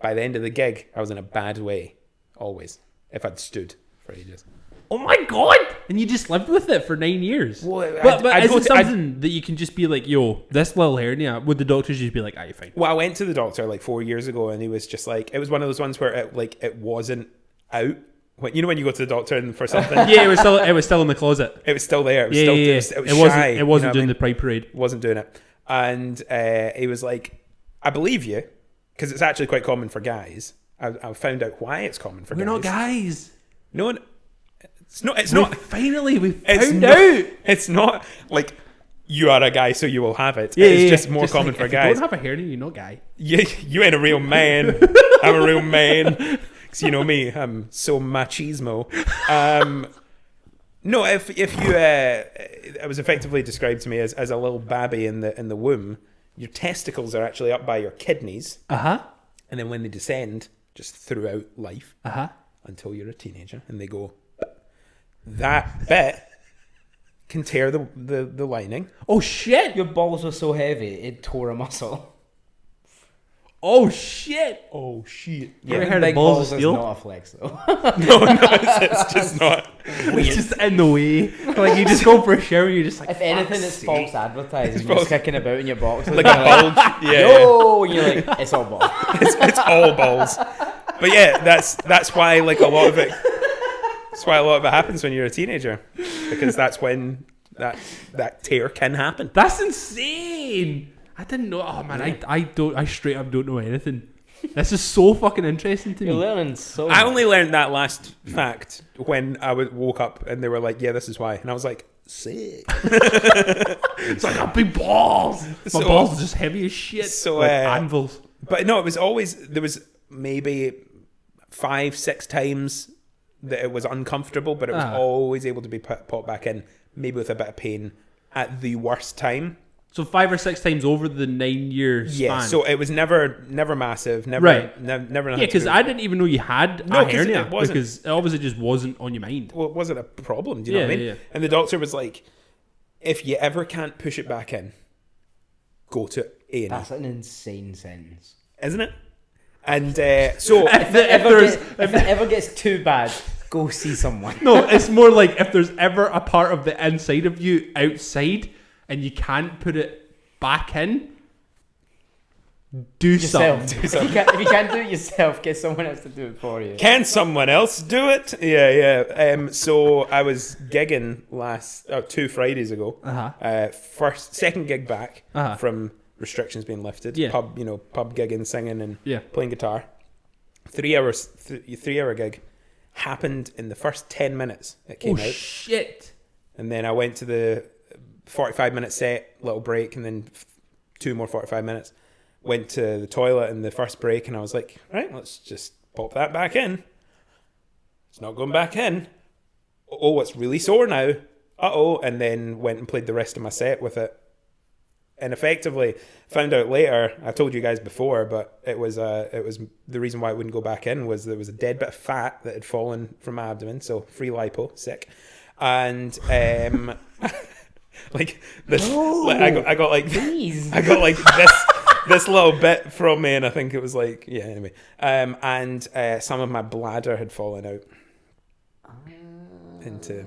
by the end of the gig, I was in a bad way, always, if I'd stood for ages. Oh my god! And you just lived with it for 9 years. Well, but I'd is go it to- I'd- something that you can just be like, yo, this little hernia? Would the doctors just be like, ah, you're fine? Well, I went to the doctor like 4 years ago, and he was just like, it was one of those ones where it wasn't out. When you go to the doctor and for something, Yeah, it was still in the closet. it was still there. It was Yeah, still, yeah, yeah. It was shy, It wasn't you doing know the pride parade. wasn't doing it. And he was like, I believe you, because it's actually quite common for guys. I found out why it's common for We're guys. not guys. No, it's not. It's not. Finally, we It's found not, out. It's not like you are a guy, so you will have it. Yeah, it's yeah, just yeah. more common like, for if guys. You don't have a hernia, you're not guy. You ain't a real man. I'm a real man. Because you know me, I'm so machismo. No, if you, it was effectively described to me as a little babby in the womb. Your testicles are actually up by your kidneys, Uh-huh. and then when they descend, just throughout life Uh-huh. until you're a teenager, and they go. That bit can tear the lining. Oh shit! Your balls were so heavy, it tore a muscle. Oh shit! Oh shit! You ever Having heard of big balls balls of is steel? not a flex though. No, it's just not. It's just in the way. Like you just go for a shower, and you're just like. If anything, it's false advertising. It's You're false. just kicking about in your box. Like a bulge. Yeah. Yo, and you're like, it's all balls. It's all balls. But yeah, that's why like a lot of it. That's why a lot of it happens when you're a teenager, because that's when that tear can happen. That's insane. I didn't know. Oh man, I straight up don't know anything. This is so fucking interesting to You're me. learning so I much. only learned that last fact when I woke up and they were like, "Yeah, this is why," and I was like, "Sick." It's like a big balls. My So- balls are just heavy as shit. So, like anvils. But no, it was always there was maybe 5-6 times that it was uncomfortable, but it was always able to be popped back in, maybe with a bit of pain at the worst time. So 5 or 6 times over the 9-year span. Yeah, so it was never massive, never Right. never. Yeah, because I didn't even know you had No, a 'cause hernia it wasn't. because it obviously just wasn't on your mind. Well, it wasn't a problem. Do you know Yeah, what I mean? yeah. And the doctor was like, "If you ever can't push it back in, go to A&E." That's an insane sentence. Isn't it? And so If it ever gets too bad, go see someone. No, it's more like if there's ever a part of the inside of you outside and you can't put it back in, do Yourself. something. If you can't do it yourself, get someone else to do it for you. can someone else do it? Yeah. So I was gigging last 2 Fridays ago. Second gig back from restrictions being lifted. Yeah. Pub gigging, singing, and Yeah. playing guitar. 3 hours, 3-hour gig happened in the first 10 minutes. It came out, Shit. and then I went to the 45-minute set, little break, and then 2 more 45 minutes. Went to the toilet in the first break, and I was like, right, let's just pop that back in. It's not going back in. Oh, it's really sore now. And then went and played the rest of my set with it. And effectively found out later, I told you guys before, but it was the reason why it wouldn't go back in was there was a dead bit of fat that had fallen from my abdomen, so free lipo, sick. And like this, I got like Please. I got like this little bit from me, and I think it was like anyway. And some of my bladder had fallen out into.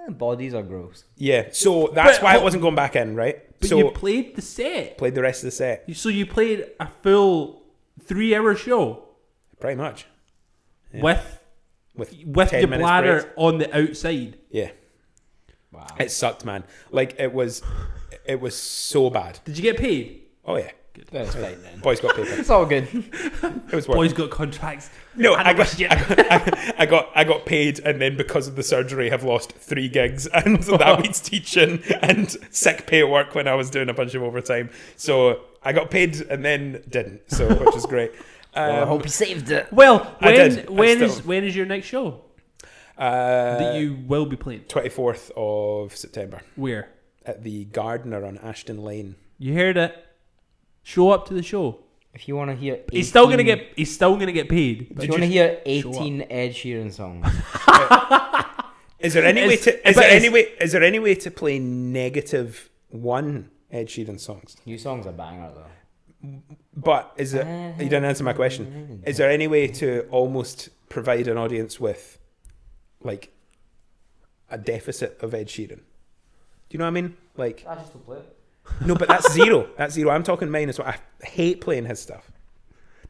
Bodies are gross. Yeah, so that's But why it wasn't going back in, right? But So you played the set. played the rest of the set, So you played a full 3-hour show pretty much. Yeah. with 10 your minutes bladder breaks. on the outside. Yeah, Wow. it sucked, man. Like it was so bad. Did you get paid? Oh yeah, That's fine then. boys got paid. It's all good. It was worth. Boys got contracts. No, I got paid, and then because of the surgery, have lost 3 gigs, and that means teaching and sick pay at work when I was doing a bunch of overtime. So I got paid and then didn't, which is great. Well, I hope you saved it. Well, I did. when is your next show that you will be playing? 24th of September Where? at the Gardener on Ashton Lane. You heard it. Show up to the show. If you want to hear, 18, He's still gonna get paid. If But you want to hear show 18 Ed Sheeran songs, Is there any way It's- to? Is but there it's- any way? Is there any way to play -1 Ed Sheeran songs? new songs are banger though. But is it? You didn't answer my question. Is there any way to almost provide an audience with, like, a deficit of Ed Sheeran? Do you know what I mean? Like, I just play it. no, but that's zero. That's zero. I'm talking minus. I hate playing his stuff.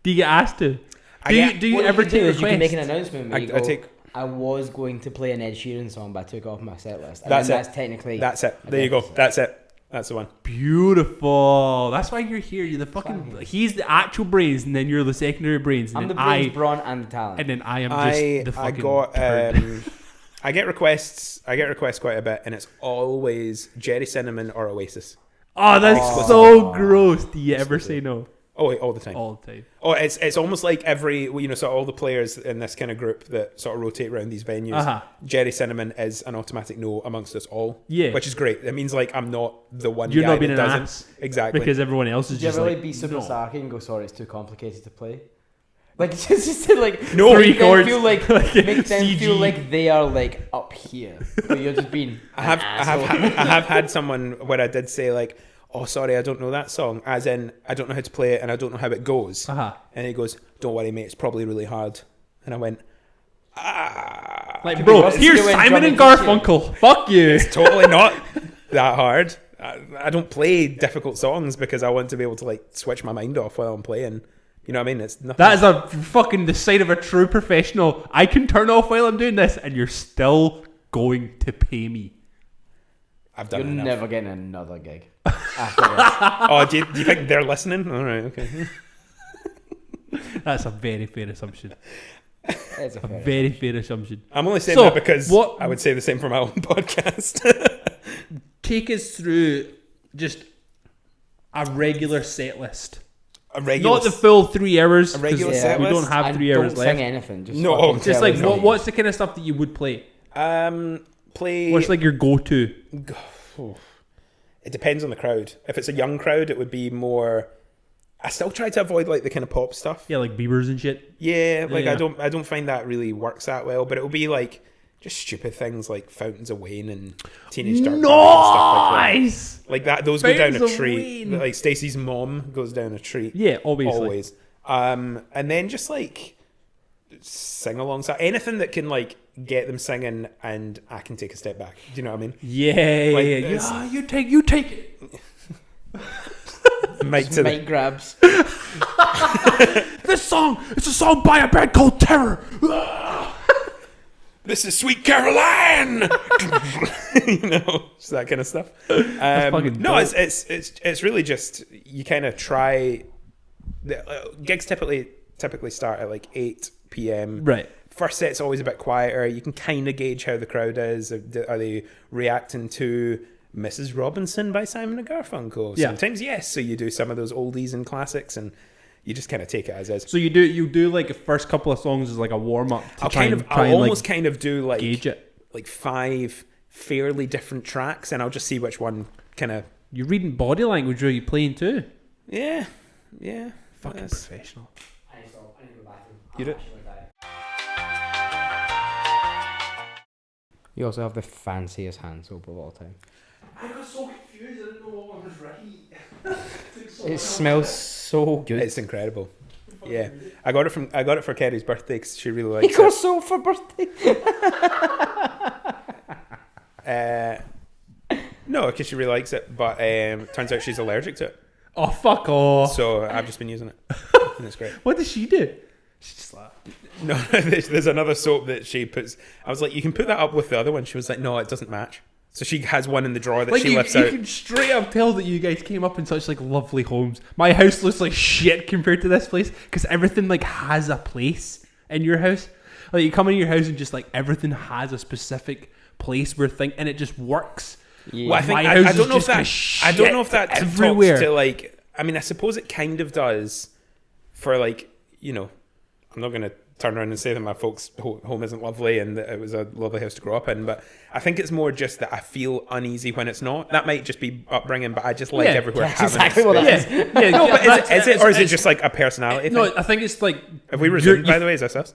do you get asked to? Do you What ever can take do is you can make requests? an announcement. Where I you go, take- I was going to play an Ed Sheeran song, but I took it off my set list. And That's then it. That's technically. That's it. a There you go. deficit. That's it. That's the one. Beautiful. That's why you're here. You're the fucking. He's the actual brains, and then you're the secondary brains, and I'm the then brains, brawn, and the talent. and then I am just the I fucking. got turd. I get requests. I get requests quite a bit, and it's always Jerry Cinnamon or Oasis. Oh, that's so gross. Do you ever say no? Oh, all the time. All the time. Oh, it's almost like every so all the players in this kind of group that sort of rotate around these venues. Uh-huh. Jerry Cinnamon is an automatic no amongst us all. Yeah. which is great. It means like I'm not the one You're guy not being that an doesn't ass. exactly. Because everyone else is Did you just ever like be super no. sarky and go, sorry, it's too complicated to play? Like, just to, like, No. make them chords. feel like, Like make them CG. feel like they are like up here, but you're just being. I have had someone where I did say like, oh, sorry, I don't know that song. As in, I don't know how to play it and I don't know how it goes. Uh-huh. And he goes, don't worry, mate, it's probably really hard. And I went, ah. Like, bro, worse here's to go in Simon and drum and Garfunkel. Fuck you. It's totally not that hard. I don't play difficult songs because I want to be able to like switch my mind off while I'm playing. You know what I mean? It's nothing. That is a fucking the sign of a true professional. I can turn off while I'm doing this, and you're still going to pay me. I've done You're enough. never getting another gig after this. Oh, do you think they're listening? All right, okay. That's a very fair assumption. It's a fair Very fair assumption. I'm only saying So, that because what- I would say the same for my own podcast. Take us through just a regular set list. A regular, Not the full 3 hours. A regular 'cause set we list? don't have And 3 hours don't sing left. anything. Just No, fucking Just tell like us what, something. what's the kind of stuff that you would play? play. What's like your go-to? It depends on the crowd. If it's a young crowd, it would be more. I still try to avoid like the kind of pop stuff. Yeah, like Biebers and shit. Yeah, like Yeah. I don't find that really works that well. But it will be like just stupid things like Fountains of Wayne and Teenage Dirtbag and stuff like that. Nice. Like that, those go down Fountains a of treat. Wayne. Like Stacey's mom goes down a treat. Yeah, obviously. Always. And then just like sing alongside anything that can like get them singing and I can take a step back. Do you know what I mean? Yeah, Like, yeah, it's- yeah. You take it. Mic to the, Mic grabs. This song, it's a song by a band called Terror. this is Sweet Caroline. You know, just that kind of stuff. fucking No, dope. it's really just you kind of try. Gigs typically start at like 8 p.m. Right. First set's always a bit quieter. You can kind of gauge how the crowd is. Are they reacting to Mrs. Robinson by Simon and Garfunkel? Yeah. Sometimes yes. So you do some of those oldies and classics, and you just kind of take it as is. So you do like the first couple of songs as like a warm up to I'll almost kind of do like gauge it. like 5 fairly different tracks, and I'll just see which one kind of. You're reading body language, are you playing too? Yeah. Fucking That's- professional. I need to go bathroom. You do? You also have the fanciest hand soap of all time. I got so confused. I didn't know what one was right. It smells so good. It's incredible. Yeah, I got it for Kerry's birthday because she really He likes got it. soap for birthday. No, because she really likes it, but turns out she's allergic to it. Oh, fuck off. So I've just been using it, and it's great. What does she do? She just like, No, there's another soap that she puts. I was like, you can put that up with the other one. She was like, no, it doesn't match. So she has one in the drawer that like she you lifts you out. can straight up tell that you guys came up in such like lovely homes. My house looks like shit compared to this place because everything like has a place in your house. Like you come in your house and just like everything has a specific place where and it just works. Yeah. Well, I think My I house don't is know if just that. got I don't know if shit that everywhere. talks to like. I mean, I suppose it kind of does for like, you know. I'm not going to turn around and say that my folks' home isn't lovely and that it was a lovely house to grow up in, but I think it's more just that I feel uneasy when it's not. That might just be upbringing, but I just like Yeah, everywhere that's having exactly what space. that is. Yeah, No, but that's- is it, or is it it's- just like a personality No, thing? I think it's like Have we you're- resumed, you- by the way? Is this us?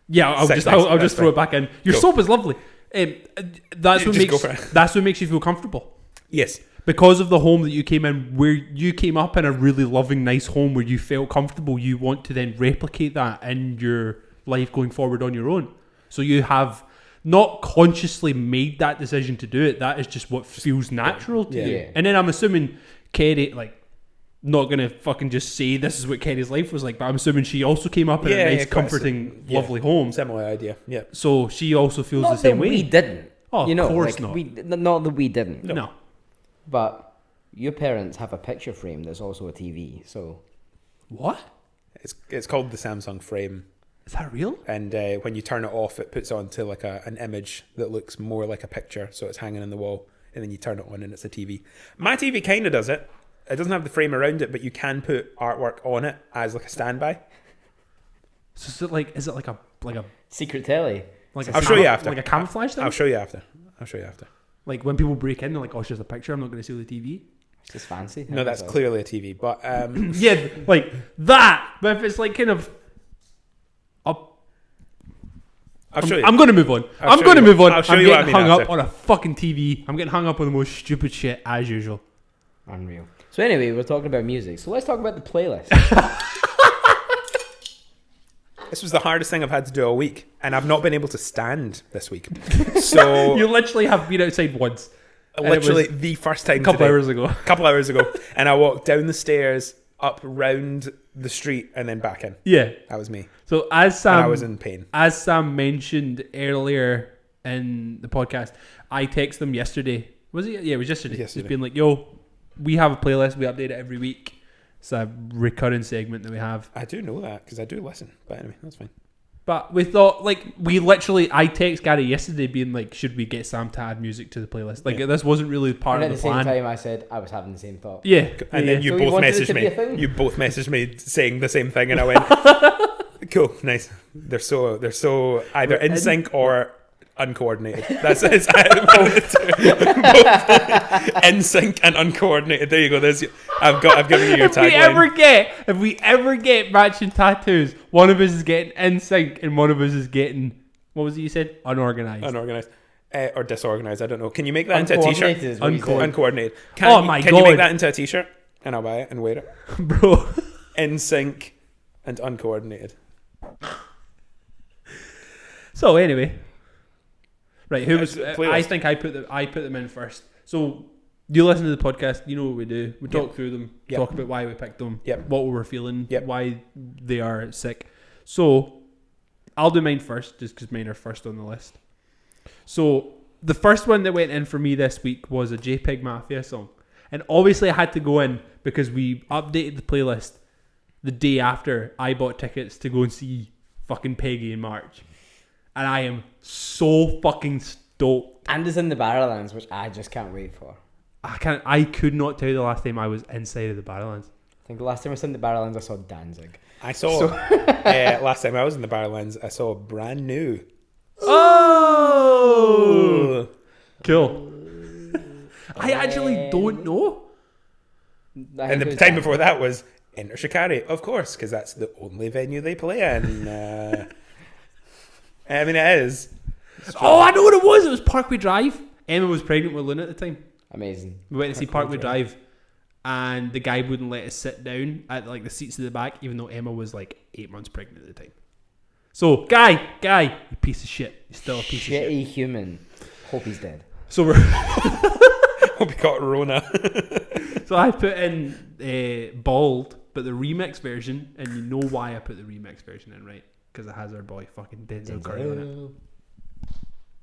Yeah, I'll Sick, just thanks. I'll just That's throw it fine. back in. Your Cool. soap is lovely. That's what Just go makes for it. that's what makes you feel comfortable. Yes. Because of the home that you came in, where you came up in a really loving, nice home where you felt comfortable, you want to then replicate that in your life going forward on your own. So you have not consciously made that decision to do it. That is just what feels natural to Yeah. you. Yeah. And then I'm assuming Kerry, like, not going to fucking just say this is what Kerry's life was like, but I'm assuming she also came up in Yeah, a nice, yeah, quite comforting, yeah. lovely home. Similar idea. Yeah. So she also feels Not the same that way. we didn't. Oh, you know, of course like, not. Not that we didn't. No. But your parents have a picture frame that's also a TV. So What? It's called the Samsung Frame. Is that real? And when you turn it off, it puts onto like an image that looks more like a picture. So it's hanging on the wall, and then you turn it on, and it's a TV. My TV kind of does it. It doesn't have the frame around it, but you can put artwork on it as like a standby. So is it like a secret telly. like a I'll show you after. like a camouflage thing? I'll show you after. Like when people break in, they're like, "Oh, it's just a picture. I'm not going to see the TV." It's just fancy. No, that's clearly a TV. But Yeah, like that. But if it's like kind of up, I'll show you. I'm going to move on. I'll I'm show going to you move what- on. I'll show I'm you what I getting mean hung up after. on a fucking TV. I'm getting hung up on the most stupid shit as usual. Unreal. So anyway, we're talking about music. So let's talk about the playlist. This was the hardest thing I've had to do all week, and I've not been able to stand this week. So You literally have been outside once. And it literally was the first time a couple today, hours ago. a couple hours ago, and I walked down the stairs, up round the street, and then back in. Yeah. That was me. So as And I Sam was in pain. as Sam mentioned earlier in the podcast, I texted them yesterday. Was it? Yeah, it was yesterday. Yesterday. Just being like, yo, we have a playlist. We update it every week. It's a recurring segment that we have. I do know that because I do listen. But anyway, that's fine. But we thought, like, I text Gary yesterday being like, should we get Sam to add music to the playlist? Like, Yeah. this wasn't really part And of at the the same plan. time, I said I was having the same thought. Yeah. And yeah. then you So we both wanted it messaged to be a me. thing? You both messaged me saying the same thing, and I went, "Cool, nice." They're so either in sync or uncoordinated. That's it. Both in sync and uncoordinated. There you go. I've given you your tagline. If we ever get matching tattoos, one of us is getting in sync and one of us is getting, what was it you said? Unorganized. Unorganized. Or disorganized. I don't know. Can you make that into a t-shirt? Uncoordinated is what you said. Uncoordinated. My Can you God. make that into a t-shirt? And I'll buy it and wear it. Bro. In sync and uncoordinated. So anyway. Right, who was Playlist. I think I put them in first. So you listen to the podcast, you know what we do. We talk through them, Yep. talk about why we picked them, Yep. what we were feeling, Yep. why they are sick. So I'll do mine first, just because mine are first on the list. So the first one that went in for me this week was a JPEG Mafia song. And obviously I had to go in because we updated the playlist the day after I bought tickets to go and see fucking Peggy in March. And I am so fucking stoked. And it's in the Barrowlands, which I just can't wait for. I could not tell you the last time I was inside of the Barrowlands. I think the last time I was in the Barrowlands, I saw Danzig. I saw last time I was in the Barrowlands, I saw Brand New. Oh, cool. I actually don't know. And the time before that was Enter Shikari, of course, because that's the only venue they play in. I mean, it is. Oh, I know what it was. It was Parkway Drive. Emma was pregnant with Luna at the time. Amazing. We went to see Parkway Drive, and the guy wouldn't let us sit down at like the seats at the back, even though Emma was like 8 months pregnant at the time. So, guy, you piece of shit. You're still a piece of shit. Shitty human. Hope he's dead. So we're Hope he got Rona. so I put in Bald, but the remix version, and you know why I put the remix version in, right? Because it has our boy fucking Denzel Curry on it.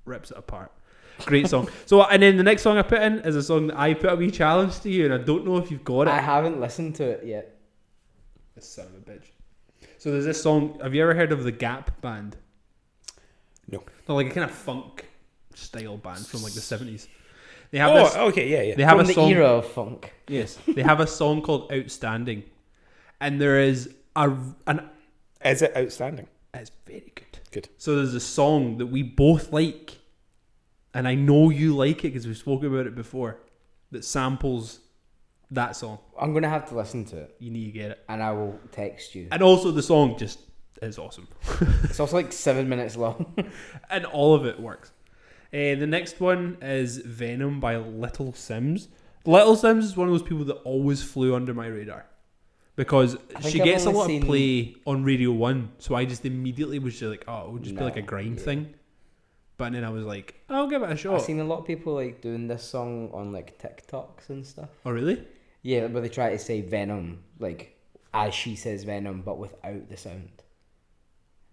Rips it apart. Great song. So, and then the next song I put in is a song that I put a wee challenge to you, and I don't know if you've got it. I haven't listened to it yet. This son of a bitch. So there's this song. Have you ever heard of the Gap band? No. They're like a kind of funk style band from like the 70s. They have this. Okay, yeah. They have From a the song. era of funk. Yes, they have a song called "Outstanding," and there is an. Is it outstanding? It's very good. Good. So there's a song that we both like, and I know you like it because we've spoken about it before, that samples that song. I'm going to have to listen to it, You need to get it. and I will text you. And also the song just is awesome. It's also like 7 minutes long. And all of it works. The next one is Venom by Little Sims. Little Sims is one of those people that always flew under my radar. Because I think she I've gets a only lot seen- of play on Radio 1, so I just immediately was just like, oh, it would just be No, like a grime yeah. thing. But then I was like, I'll give it a shot. I've seen a lot of people like doing this song on like TikToks and stuff. Oh, really? Yeah, where they try to say Venom, like as she says Venom, but without the sound.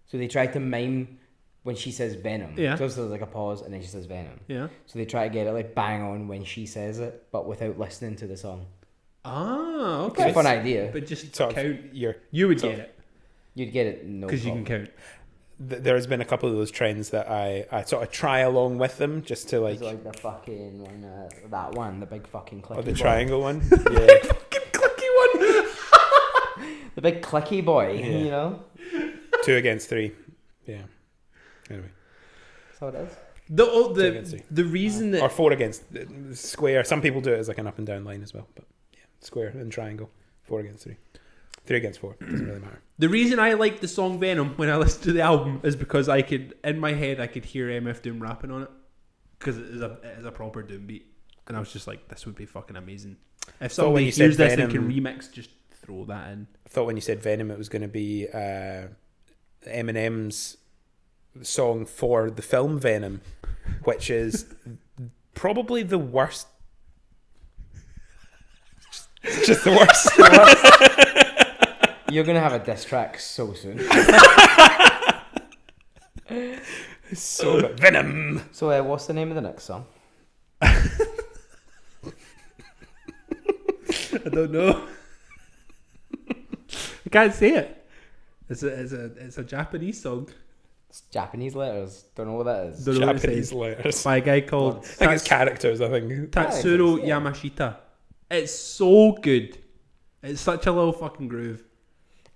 So they try to mime when she says Venom. Yeah. So there's like a pause and then she says Venom. Yeah. So they try to get it like bang on when she says it, but without listening to the song. Ah, It's okay. a fun idea. But just Sort of count. your You would sort get of- it. You'd get it no Because you problem. can count. There has been a couple of those trends that I sort of try along with them just to It's like the fucking one, that one, the big fucking clicky or the boy. triangle one. Yeah. Fucking clicky one. The big clicky boy, Yeah. you know? 2 against 3. Yeah. Anyway. That's how it is. against three. The reason that Or 4 against square. Some people do it as like an up and down line as well. But yeah, square and triangle. 4 against 3. 3 against 4. Doesn't really matter. the reason I like the song Venom when I listen to the album is because I could, in my head, I could hear MF Doom rapping on it because it is a proper Doom beat, and I was just like, this would be fucking amazing. If thought when somebody you said hears this and Venom- can remix, just throw that in. I thought when you said Venom, it was going to be Eminem's song for the film Venom, which is probably the worst. It's just the worst. You're gonna have a diss track so soon. So Venom. So, what's the name of the next song? I don't know. I can't say it. It's a Japanese song. It's Japanese letters. Don't know what that is. Don't know what it Japanese says. letters. By a guy called I think it's characters. I think. Tatsuro Yeah. Yamashita. It's so good. It's such a little fucking groove.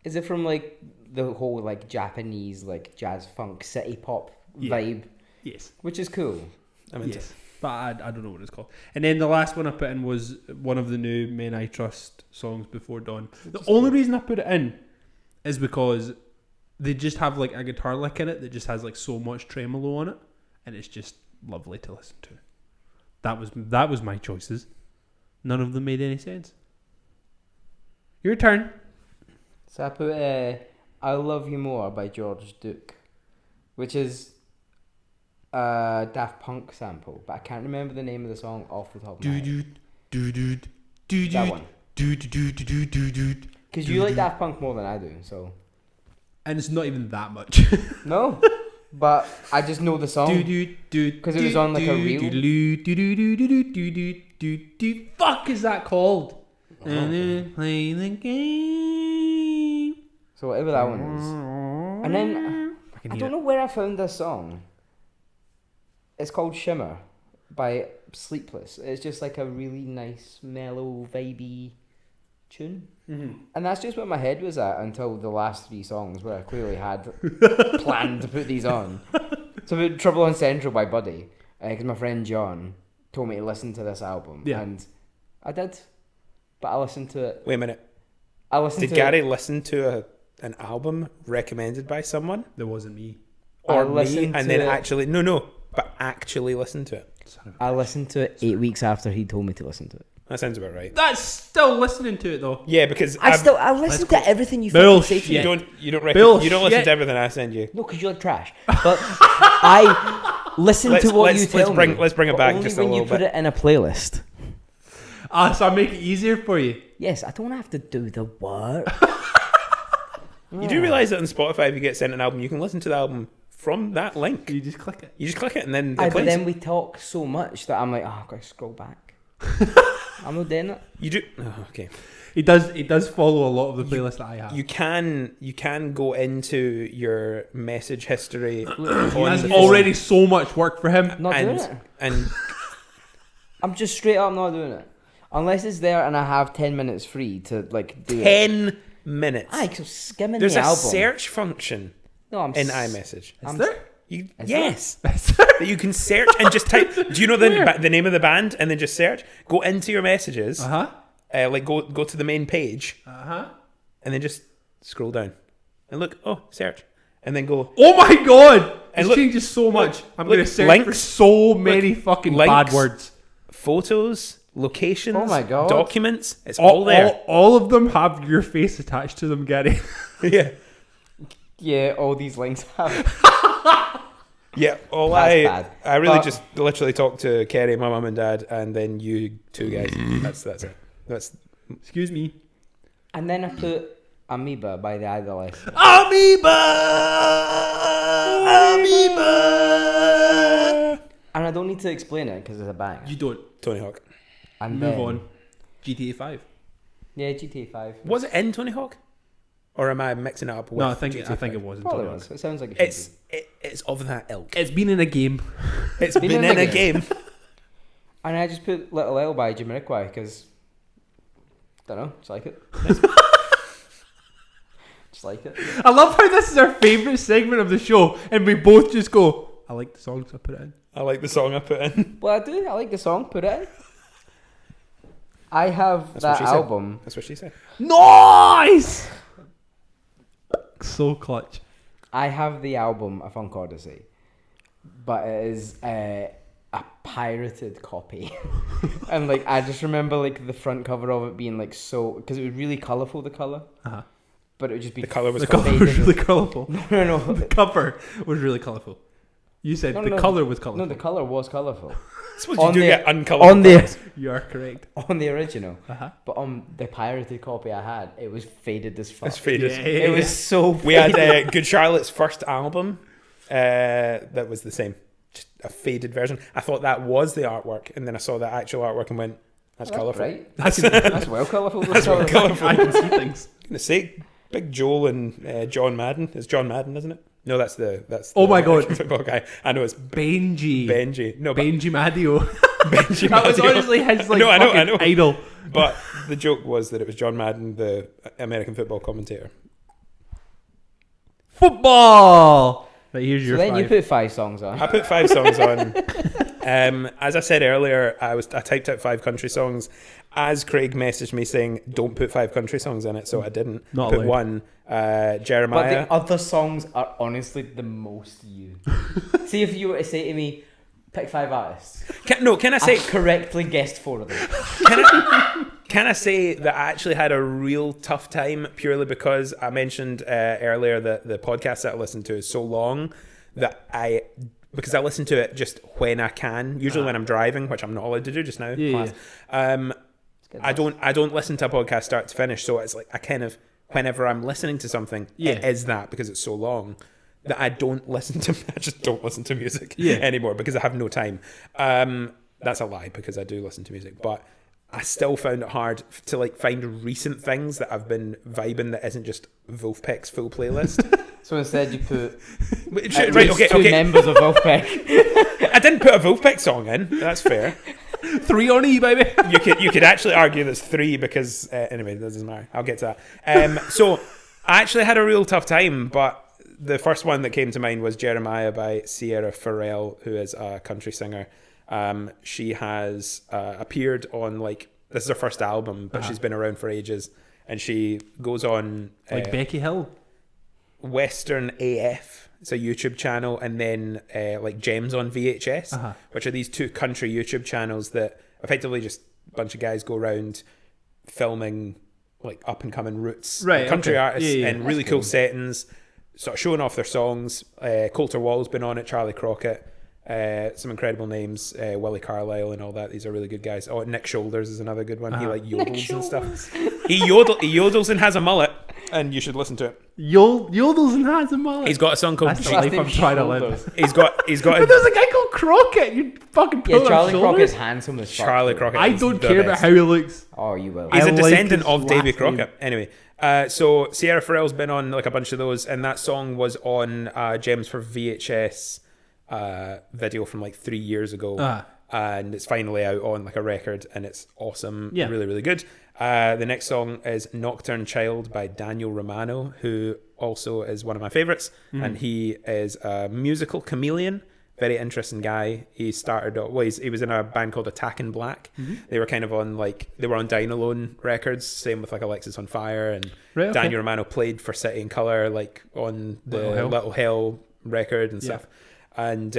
Is it from like the whole like Japanese like jazz funk city pop vibe? Yes. Which is cool. I'm into Yes. But I don't know what it's called. And then the last one I put in was one of the new Men I Trust songs, Before Dawn. The only reason I put it in is because they just have like a guitar lick in it that just has like so much tremolo on it, and it's just lovely to listen to. That was my choices. None of them made any sense. Your turn. So I put "I Love You More" by George Duke, which is a Daft Punk sample, but I can't remember the name of the song off the top of my head. That one. Because you like Daft Punk more than I do, so And it's not even that much. no. But I just know the song. Because it was on, like, a reel. Fuck is that called? And then play the game. So whatever that one is. And then I don't know where I found this song. It's called Shimmer by Sleepless. It's just like a really nice, mellow, vibey tune. Mm-hmm. And that's just where my head was at until the last 3 songs, where I clearly had planned to put these on. So I put Trouble on Central by Buddy, because my friend John told me to listen to this album. Yeah. And I did. But I listened to it. Wait a minute. I listened Did to Gary it. listen to an album recommended by someone? That wasn't me. Or I me? listened And to then it. actually... But actually listen to it. I listened to it 8 weeks after he told me to listen to it. That sounds about right. That's still listening to it though. Yeah, because I listen to everything you fucking Bullshit. say to you me. don't you don't Bullshit. listen to everything I send you. No, because you're trash. But I listen to what you tell me. Let's bring it but back only just a when you little put bit. it in a playlist. So I make it easier for you. Yes, I don't have to do the work. You do realise that on Spotify, if you get sent an album, you can listen to the album from that link. You just click it. You just click it and then it But plays. then we talk so much that I'm like, oh, I've got to scroll back. I'm not doing it. You do. Oh, okay. He does follow a lot of the playlist that I have. You can go into your message history. That's already so much work for him. Not doing it. And I'm just straight up not doing it. Unless it's there and I have 10 minutes free to like do it. 10 minutes. Aye, so skimming There's the a album. search function No, I'm in s- iMessage. Is there? Yes. That you can search and just type. Do you know the name of the band and then just search? Go into your messages. Like go to the main page. And then just scroll down and look. Oh, search. And then go. Oh my god! And It look- changes so much. I'm look, going to search links- for so many fucking links. bad words. Photos, locations, Oh my God. documents. It's all there. All of them have your face attached to them, Gary. Yeah. Yeah, all these links have. Yeah, That's bad. I really But- just literally talked to Kerry, my mum and dad, and then you two guys. That's it. That's Excuse me. And then I put Amoeba by the Adolescents. Amoeba. And I don't need to explain it because it's a bang. You don't. Tony Hawk. And Move then- on. GTA 5. Yeah, GTA 5. Was it in Tony Hawk, or am I mixing it up with? No, I think GTA 5? it was. in Probably Tony was. Hawk. It sounds like it should It's of that ilk. It's been in a game. It's been in a game. be. And I just put Little L by Jamiroquai because, don't know, just like it. Just like it. I love how this is our favourite segment of the show, and we both just go, I like the songs, I put it in. I like the song I put in. Well, I do. I like the song. Put it in. I have That's what that she said. album. That's what she said. Nice! So clutch. I have the album A Funk Odyssey, but it is a pirated copy. And like I just remember like the front cover of it being like so, because it was really colourful, the colour. But it would just be The colour was The cover was really colourful. no. The cover was really colourful. You said the colour was colourful. No, the colour was colourful. I suppose you do get uncolourful on the colours. You are correct. on the original. But on the pirated copy I had, it was faded as fuck. It's faded. It was so We had faded. Good Charlotte's first album that was the same, just a faded version. I thought that was the artwork, and then I saw the actual artwork and went, that's colourful. Right? That's That's well colourful. That's well colourful. I can see things. I'm gonna say Big Joel and John Madden. It's John Madden, isn't it? No, that's the Oh my God. American football guy. I know it's Benji. No, but Benji Madio. Benji That was Madio. honestly his like No, I know. fucking idol. But the joke was that it was John Madden, the American football commentator. Football. Right, here's So your then you 5. put 5 songs on. I put 5 songs on. As I said earlier, I typed out 5 country songs. As Craig messaged me saying, "Don't put 5 country songs in it," so I didn't. Not put allowed. one. But Jeremiah. the other songs are honestly the most you. See, if you were to say to me, pick 5 artists, Can I I say? correctly guessed 4 of them. Can I say that I actually had a real tough time purely because I mentioned earlier that the podcast that I listen to is so long that because I listen to it just when I can, usually when I'm driving, which I'm not allowed to do just now. Yeah. I don't listen to a podcast start to finish, so it's like I kind of, whenever I'm listening to something, it is that because it's so long that I just don't listen to music anymore because I have no time. That's a lie because I do listen to music, but I still found it hard to like find recent things that I've been vibing that isn't just Wolfpack's full playlist. So instead you put Right, okay, 2 members of Wolfpack. I didn't put a Wolfpack song in. That's fair. 3 on E, baby. You could actually argue there's 3 because anyway, that doesn't matter. I'll get to that. So I actually had a real tough time, but the first one that came to mind was Jeremiah by Sierra Farrell, who is a country singer. She has appeared on this is her first album, but she's been around for ages, and she goes on Like Becky Hill. Western AF. It's a YouTube channel, and then like Gems on VHS, which are these 2 country YouTube channels that effectively just a bunch of guys go around filming like up and coming roots country artists in really cool settings, sort of showing off their songs. Coulter Wall's been on it, Charlie Crockett, some incredible names, Willie Carlisle and all that. These are really good guys. Oh, Nick Shoulders is another good one. He like yodels and stuff. He yodels and has a mullet, and you should listen to it. Yodels and has a mullet. He's got a song called That's the life I'm trying to live. He's got But there's a guy called Crockett. You fucking pull Yeah, Charlie shoulders. Crockett's handsome as fuck. Charlie Crockett. I is don't the care about best. how he looks. Oh, you will. He's I a like descendant his of Davy last name. Crockett. Anyway, so Sierra Farrell's been on like a bunch of those, and that song was on Gems for VHS video from like 3 years ago. And it's finally out on like a record, and it's awesome. Yeah. Really, really good. The next song is Nocturne Child by Daniel Romano, who also is one of my favorites. And he is a musical chameleon. Very interesting guy. He started, he was in a band called Attacking Black. They were kind of on they were on Dynalone Records, same with like Alexis on Fire, and Daniel Romano played for City and Colour, like on the Little Hell record and stuff. And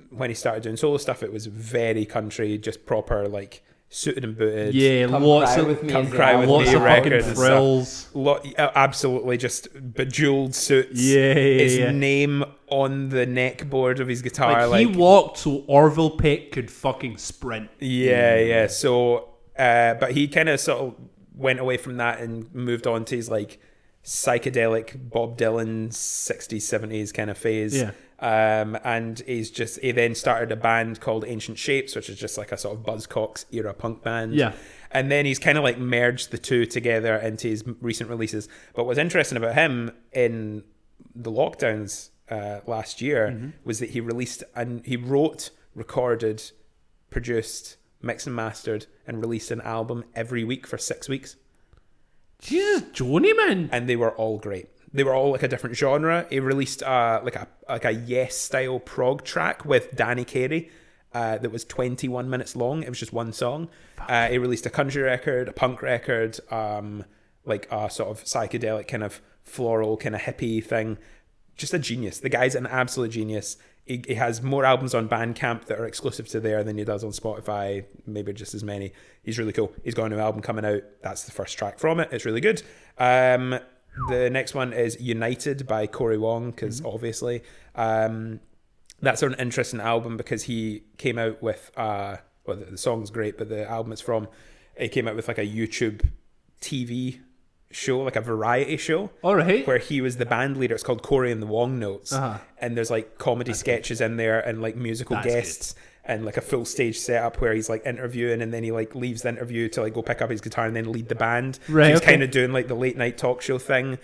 when he started doing solo stuff, it was very country, just proper like suited and booted. Yeah, Come lots Cry of With Me Come is the Cry With album. lots Me of record fucking and frills. Absolutely just bejeweled suits. His His name on the neck board of his guitar. Like, he walked so Orville Peck could fucking sprint. Yeah. So, but he kind of sort of went away from that and moved on to his like psychedelic Bob Dylan 60s, 70s kind of phase. Yeah. And he then started a band called Ancient Shapes, which is just like a sort of Buzzcocks era punk band. Yeah. And then he's kind of like merged the 2 together into his recent releases. But what's interesting about him in the lockdowns last year was that he wrote, recorded, produced, mixed and mastered, and released an album every week for 6 weeks. Jesus, Joni, man. And they were all great. They were all like a different genre. He released like a Yes style prog track with Danny Carey that was 21 minutes long. It was just one song. He released a country record, a punk record, like a sort of psychedelic kind of floral kind of hippie thing. just a genius. The guy's an absolute genius. He has more albums on Bandcamp that are exclusive to there than he does on Spotify, maybe just as many. He's really cool. He's got a new album coming out. That's the first track from it. It's really good. The next one is United by Corey Wong, because obviously that's an interesting album because he came out with, well, the song's great, but the album it's from, he came out with like a YouTube TV show, like a variety show. All right. Where he was the band leader. It's called Corey and the Wong Notes. And there's like comedy sketches in there and like musical guests and like a full stage setup where he's like interviewing, and then he like leaves the interview to like go pick up his guitar and then lead the band. Right. So he's kind of doing like the late night talk show thing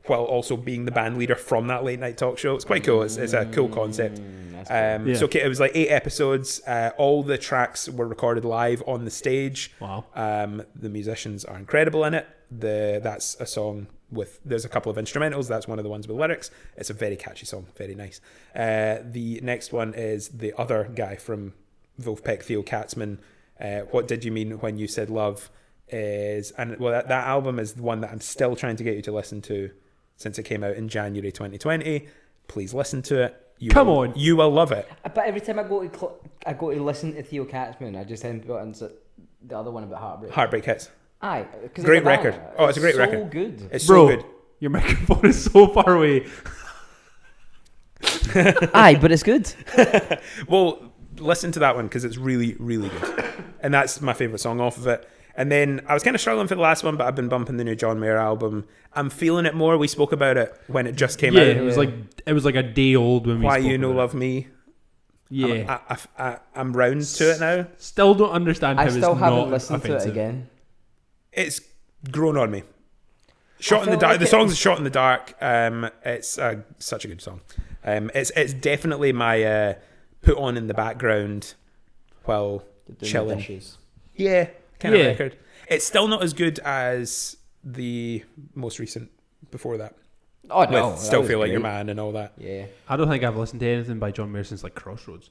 while also being the band leader from that late night talk show. It's quite cool. It's a cool concept. Cool. So it was like 8 episodes. All the tracks were recorded live on the stage. Wow. The musicians are incredible in it. That's a song with, there's a couple of instrumentals. That's one of the ones with lyrics. It's a very catchy song, very nice. The next one is the other guy from Wolfpack, Theo Katzman. What Did You Mean When You Said Love? That album is the one that I'm still trying to get you to listen to since it came out in January 2020. Please listen to it. You will love it. But every time I go to listen to Theo Katzman, I just end up into the other one about Heartbreak. Heartbreak Hits. Aye. Great record. Oh, it's a great record. So good. It's Bro, so good. Your microphone is so far away. Aye, but it's good. Well, listen to that one because it's really, really good. And that's my favourite song off of it. And then I was kind of struggling for the last one, but I've been bumping the new John Mayer album. I'm feeling it more. We spoke about it when it just came out. It was like a day old when we Why spoke You No about Love Me. Yeah. I'm round to it now. Still don't understand how I it's still haven't not listened to it offensive. again. It's grown on me. Shot in the felt dark. like The song's Shot in the Dark. It's such a good song. It's definitely my put on in the background while chilling. Dishes. Yeah, kind of Yeah. record. It's still not as good as the most recent before that. Oh no, With that Still was Feel Like Your great. Man and all that. Yeah. I don't think I've listened to anything by John Mayer since like Crossroads.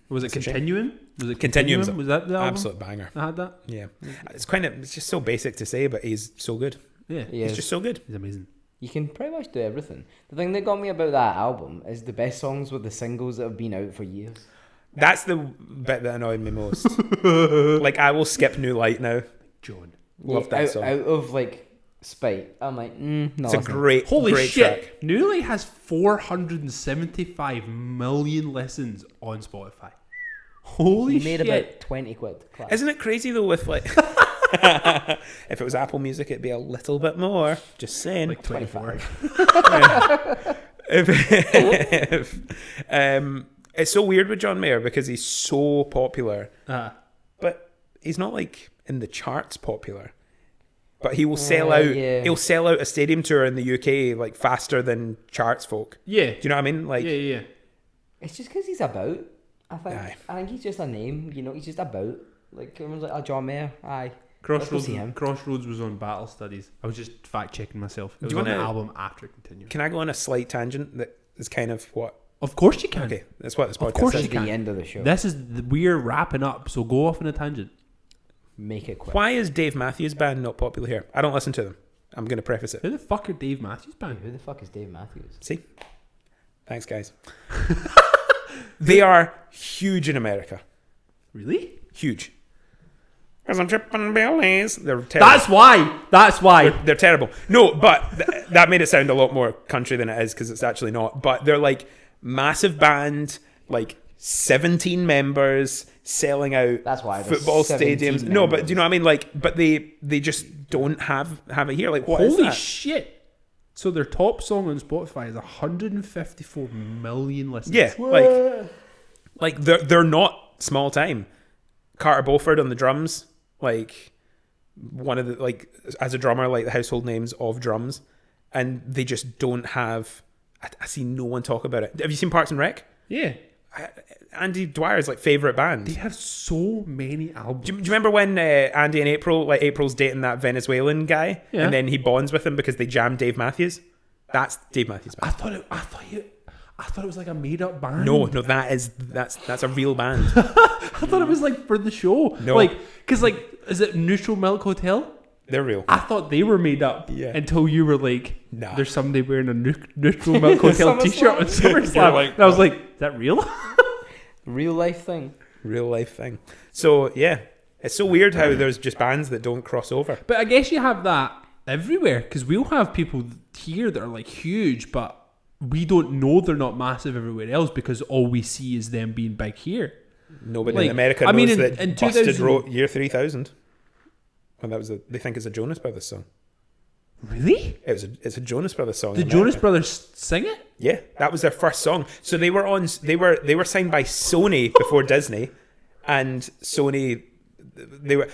Was it That's a shame. Continuum? Was it Continuum's Continuum? Was that the album? Absolute banger. I had that. Yeah. It's just so basic to say, but he's so good. Yeah. Yeah. He's just so good. He's amazing. You can pretty much do everything. The thing that got me about that album is the best songs were the singles that have been out for years. That's the bit that annoyed me most. Like, I will skip New Light now. John. Love that song. Out of like spite. I'm like, no. It's a great, Holy great shit! track. New Light has 475 million listens on Spotify. Holy You made shit! about 20 quid. Class. Isn't it crazy though? With like, if it was Apple Music, it'd be a little bit more. Just saying. Like 24. It's so weird with John Mayer because he's so popular, But he's not like in the charts popular. But he will sell out. Yeah. He'll sell out a stadium tour in the UK like faster than charts folk. yeah. Do you know what I mean? Like, Yeah. It's just because he's about. I think. Aye. I think he's just a name. You know, he's just about. Like everyone's like, John Mayer. Aye. Crossroads. see him. Crossroads was on Battle Studies. I was just fact checking myself. It Do was you on the wanna- album after Continuum. can I go on a slight tangent that is kind of what? Of course you can. Okay, that's what this podcast Of course is. you The can. end of the show. This is we're wrapping up, so go off on a tangent. Make it quick. Why is Dave Matthews Band not popular here? I don't listen to them. I'm going to preface it. Who the fuck are Dave Matthews Band? Who the fuck is Dave Matthews? See? Thanks, guys. They are huge in America. Really? Huge. Because I'm tripping billies. They're terrible. That's why. They're terrible. No, but that made it sound a lot more country than it is because it's actually not. But they're like massive band, like 17 members selling out That's why there's football 17 stadiums. No, but members. do you know what I mean? Like, but they just don't have it here. Like, what is Holy that? shit. So their top song on Spotify is 154 million listens. Yeah, like they're not small time. Carter Beauford on the drums, like one of the like as a drummer, like the household names of drums, and they just don't have. I see no one talk about it. Have you seen Parks and Rec? Yeah. Andy Dwyer's like favorite band. They have so many albums. Do you remember when Andy and April's dating that Venezuelan guy, Yeah. and then he bonds with him because they jammed Dave Matthews? That's Dave Matthews I Band. thought it was like a made up band. No, that's a real band. I thought it was like for the show. No. Like, cause like, is it Neutral Milk Hotel? They're real. I thought they were made up until you were like, Nah. there's somebody wearing a Neutral Milk Hotel t-shirt on SummerSlam. Like, and I was like, is that real? Real life thing. Real life thing. So, yeah. It's so weird how there's just bands that don't cross over. But I guess you have that everywhere, because we'll have people here that are like huge, but we don't know they're not massive everywhere else because all we see is them being big here. Nobody Like, in America I mean, knows in that Busted 2000 wrote Year 3000. Well, they think it's a Jonas Brothers song. Really? It's a Jonas Brothers song. The in Jonas America. Brothers sing it? Yeah, that was their first song. So they were signed by Sony before Disney, and Sony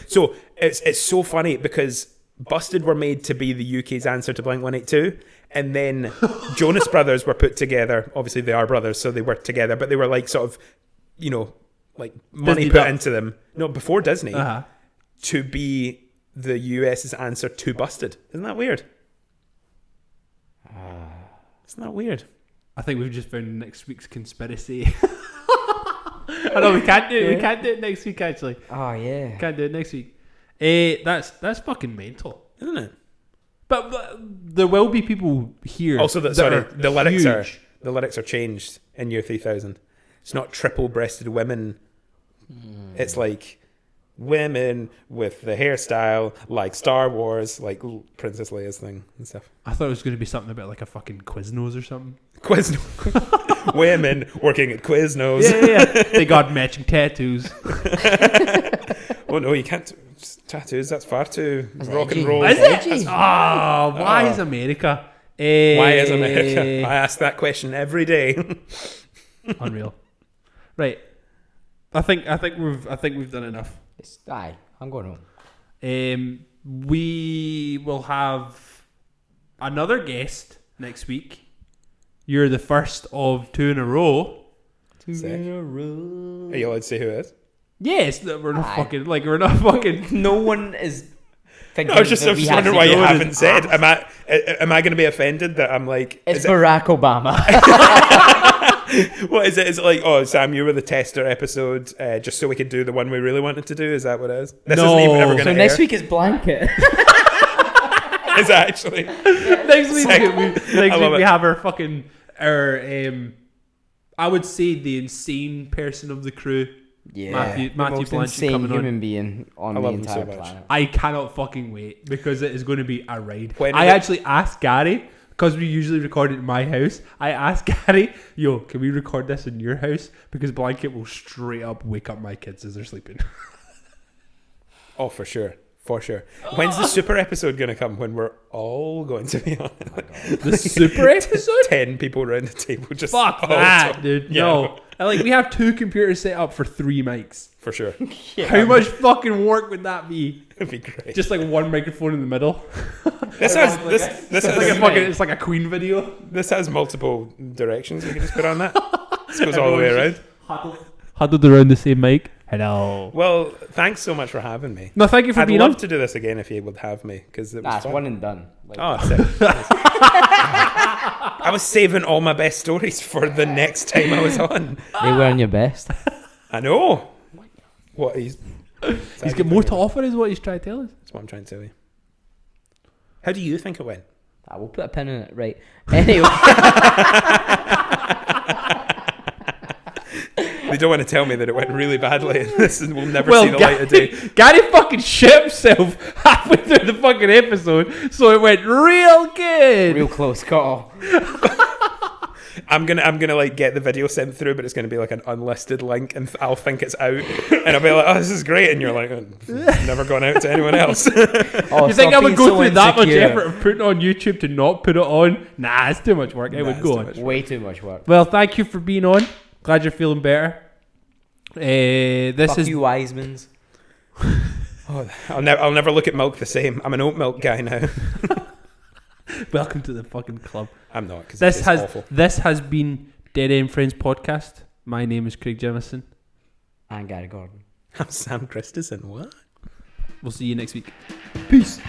So it's so funny because Busted were made to be the UK's answer to Blink-182, and then Jonas Brothers were put together. Obviously, they are brothers, so they worked together, but they were like sort of, like money Disney put into them. No, before Disney, Uh-huh. to be the US's answer to Busted. Isn't that weird? Isn't that weird? I think we've just found next week's conspiracy. I know we can't do it. Yeah. We can't do it next week. Actually, Oh yeah. can't do it next week. That's fucking mental. Isn't it? But there will be people here. Also, that sorry, are the lyrics huge. are changed in Year 3000. It's not triple-breasted women. It's like women with the hairstyle, like Star Wars, like Princess Leia's thing and stuff. I thought it was going to be something about like a fucking Quiznos or something. Quiznos. Women working at Quiznos. Yeah. They got matching tattoos. Oh no, you can't. Tattoos, that's far too That's rock and edgy. roll. Is That's it? edgy. Why is America? Why is America? I ask that question every day. Unreal. Right. I think we've done enough. Aye, I'm going home. We will have another guest next week. You're the first of 2 in a row. Sick. Are you allowed to say who it is? Yes, we're not Aye. fucking. No one is thinking. I was just wondering why you haven't said. ask. Am I going to be offended that I'm like? It's is it, Barack Obama. what is it? Is it like, oh, Sam, you were the tester episode, just so we could do the one we really wanted to do? Is that what it is? This No. isn't even ever going to So next week is Blanket. Is it actually? Next week, Sick. next I love week we it. have our I would say the insane person of the crew. Yeah, Matthew the Blanchett most insane coming on. human being on I the love him so entire much. planet. I cannot fucking wait because it is going to be a ride. When I is it? actually asked Gary, because we usually record it in my house, I asked Gary, yo, can we record this in your house? Because Blanket will straight up wake up my kids as they're sleeping. Oh, for sure. For sure. When's the super episode going to come? When we're all going to be on it? The super episode? 10 people around the table just Fuck all that, talk. dude. Yeah. No. And, like, we have 2 computers set up for 3 mics. For sure. How much fucking work would that be? It'd be great. Just like one microphone in the middle. This has It's like a Queen video. this has multiple directions we can just put on that. This goes all the way around. Huddled around the same mic. Hello. Well, thanks so much for having me. No, thank you for I'd being love on. to do this again if you would have me, because it was It's fun. one and done. Like, Oh, sick. I was saving all my best stories for the next time I was on. they weren't your best. I know. What he's Got more to offer is what he's trying to tell us. That's what I'm trying to tell you. How do you think it went? I will put a pin in it. Right. Anyway. They don't want to tell me that it went really badly. We'll never see the light of day. Gary fucking shit himself halfway through the fucking episode, so it went real good. Real close call. I'm gonna like get the video sent through, but it's gonna be like an unlisted link, and I'll think it's out, and I'll be like, "Oh, this is great," and you're like, "It's never gone out to anyone else." Oh, You think I would go through that much insecure. effort of putting it on YouTube to not put it on? Nah, it's too much work. I would it's go too on. much. Way too much work. Well, thank you for being on. Glad you're feeling better. This Fuck is you, Wisemans. Oh, I'll never look at milk the same. I'm an oat milk guy now. welcome to the fucking club. I'm not, because This it's has awful. this has been Dead End Friends podcast. My name is Craig Jemison. And Gary Gordon. I'm Sam Christison. What? We'll see you next week. Peace.